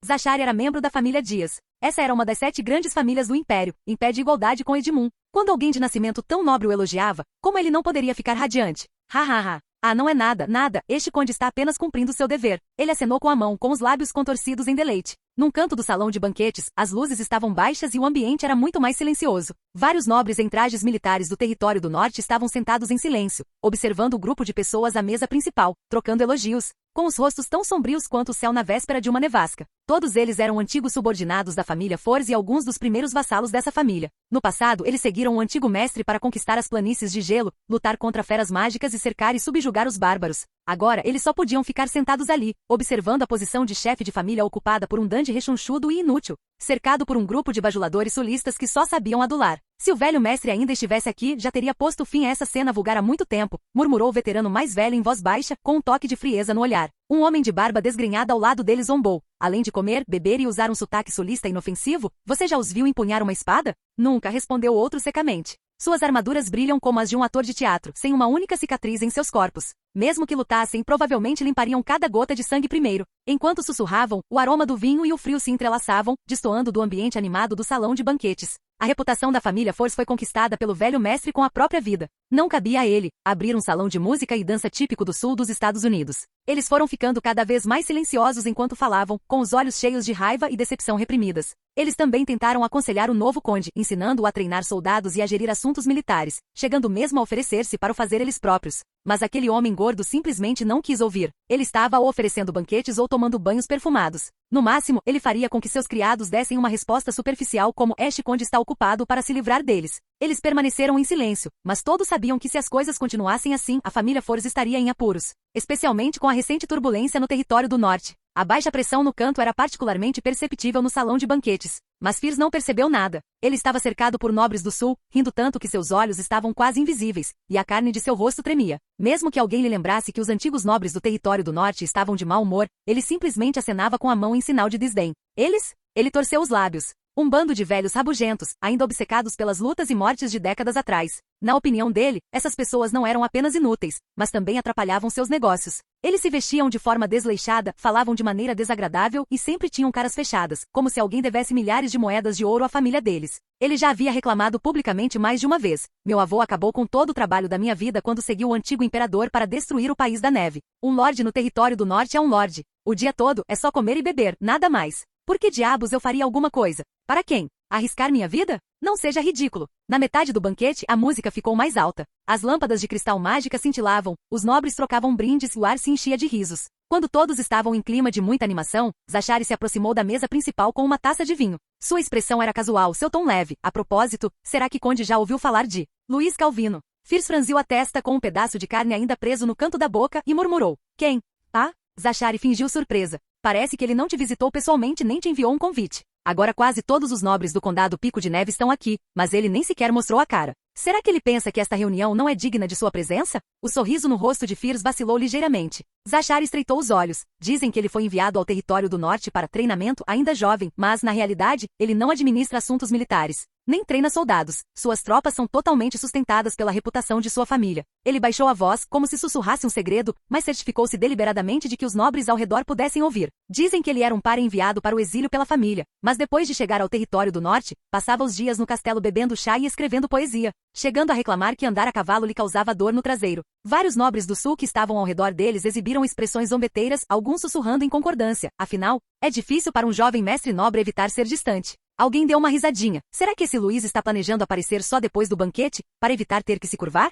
Speaker 2: Zachary era membro da família Dias. Essa era uma das 7 grandes famílias do Império, em pé de igualdade com Edmund. Quando alguém de nascimento tão nobre o elogiava, como ele não poderia ficar radiante? Ha ha ha. Ah, não é nada, nada, este conde está apenas cumprindo seu dever. Ele acenou com a mão, com os lábios contorcidos em deleite. Num canto do salão de banquetes, as luzes estavam baixas e o ambiente era muito mais silencioso. Vários nobres em trajes militares do território do norte estavam sentados em silêncio, observando o grupo de pessoas à mesa principal, trocando elogios, com os rostos tão sombrios quanto o céu na véspera de uma nevasca. Todos eles eram antigos subordinados da família Force e alguns dos primeiros vassalos dessa família. No passado, eles seguiram o antigo mestre para conquistar as planícies de gelo, lutar contra feras mágicas e cercar e subjugar os bárbaros. Agora, eles só podiam ficar sentados ali, observando a posição de chefe de família ocupada por um dandy rechonchudo e inútil, cercado por um grupo de bajuladores sulistas que só sabiam adular. Se o velho mestre ainda estivesse aqui, já teria posto fim a essa cena vulgar há muito tempo, murmurou o veterano mais velho em voz baixa, com um toque de frieza no olhar. Um homem de barba desgrenhada ao lado dele zombou. Além de comer, beber e usar um sotaque sulista inofensivo, você já os viu empunhar uma espada? Nunca, respondeu o outro secamente. Suas armaduras brilham como as de um ator de teatro, sem uma única cicatriz em seus corpos. Mesmo que lutassem, provavelmente limpariam cada gota de sangue primeiro. Enquanto sussurravam, o aroma do vinho e o frio se entrelaçavam, destoando do ambiente animado do salão de banquetes. A reputação da família Force foi conquistada pelo velho mestre com a própria vida. Não cabia a ele abrir um salão de música e dança típico do sul dos Estados Unidos. Eles foram ficando cada vez mais silenciosos enquanto falavam, com os olhos cheios de raiva e decepção reprimidas. Eles também tentaram aconselhar o novo conde, ensinando-o a treinar soldados e a gerir assuntos militares, chegando mesmo a oferecer-se para o fazer eles próprios. Mas aquele homem gordo simplesmente não quis ouvir. Ele estava ou oferecendo banquetes ou tomando banhos perfumados. No máximo, ele faria com que seus criados dessem uma resposta superficial como este conde está ocupado para se livrar deles. Eles permaneceram em silêncio, mas todos sabiam que se as coisas continuassem assim, a família Force estaria em apuros. Especialmente com a recente turbulência no território do norte. A baixa pressão no canto era particularmente perceptível no salão de banquetes. Mas Firs não percebeu nada. Ele estava cercado por nobres do sul, rindo tanto que seus olhos estavam quase invisíveis, e a carne de seu rosto tremia. Mesmo que alguém lhe lembrasse que os antigos nobres do território do norte estavam de mau humor, ele simplesmente acenava com a mão em sinal de desdém. Eles? Ele torceu os lábios. Um bando de velhos rabugentos, ainda obcecados pelas lutas e mortes de décadas atrás. Na opinião dele, essas pessoas não eram apenas inúteis, mas também atrapalhavam seus negócios. Eles se vestiam de forma desleixada, falavam de maneira desagradável e sempre tinham caras fechadas, como se alguém devesse milhares de moedas de ouro à família deles. Ele já havia reclamado publicamente mais de uma vez. Meu avô acabou com todo o trabalho da minha vida quando seguiu o antigo imperador para destruir o país da neve. Um lorde no território do norte é um lorde. O dia todo é só comer e beber, nada mais. Por que diabos eu faria alguma coisa? Para quem? Arriscar minha vida? Não seja ridículo. Na metade do banquete, a música ficou mais alta. As lâmpadas de cristal mágica cintilavam, os nobres trocavam brindes e o ar se enchia de risos. Quando todos estavam em clima de muita animação, Zachary se aproximou da mesa principal com uma taça de vinho. Sua expressão era casual, seu tom leve. A propósito, será que Conde já ouviu falar de Luiz Calvino? Fierce franziu a testa com um pedaço de carne ainda preso no canto da boca e murmurou. Quem? Ah? Zachary fingiu surpresa. Parece que ele não te visitou pessoalmente nem te enviou um convite. Agora quase todos os nobres do condado Pico de Neve estão aqui, mas ele nem sequer mostrou a cara. Será que ele pensa que esta reunião não é digna de sua presença? O sorriso no rosto de Fierce vacilou ligeiramente. Zachary estreitou os olhos. Dizem que ele foi enviado ao território do norte para treinamento ainda jovem, mas, na realidade, ele não administra assuntos militares. Nem treina soldados. Suas tropas são totalmente sustentadas pela reputação de sua família. Ele baixou a voz, como se sussurrasse um segredo, mas certificou-se deliberadamente de que os nobres ao redor pudessem ouvir. Dizem que ele era um par enviado para o exílio pela família, mas depois de chegar ao território do norte, passava os dias no castelo bebendo chá e escrevendo poesia, chegando a reclamar que andar a cavalo lhe causava dor no traseiro. Vários nobres do sul que estavam ao redor deles exibiram expressões zombeteiras, alguns sussurrando em concordância. Afinal, é difícil para um jovem mestre nobre evitar ser distante. Alguém deu uma risadinha. Será que esse Luiz está planejando aparecer só depois do banquete, para evitar ter que se curvar?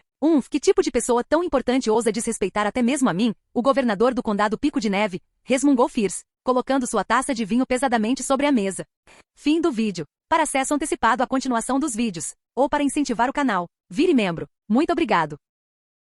Speaker 2: Que tipo de pessoa tão importante ousa desrespeitar até mesmo a mim, o governador do condado Pico de Neve? Resmungou Fierce, colocando sua taça de vinho pesadamente sobre a mesa. Fim do vídeo. Para acesso antecipado à continuação dos vídeos, ou para incentivar o canal, vire membro. Muito obrigado.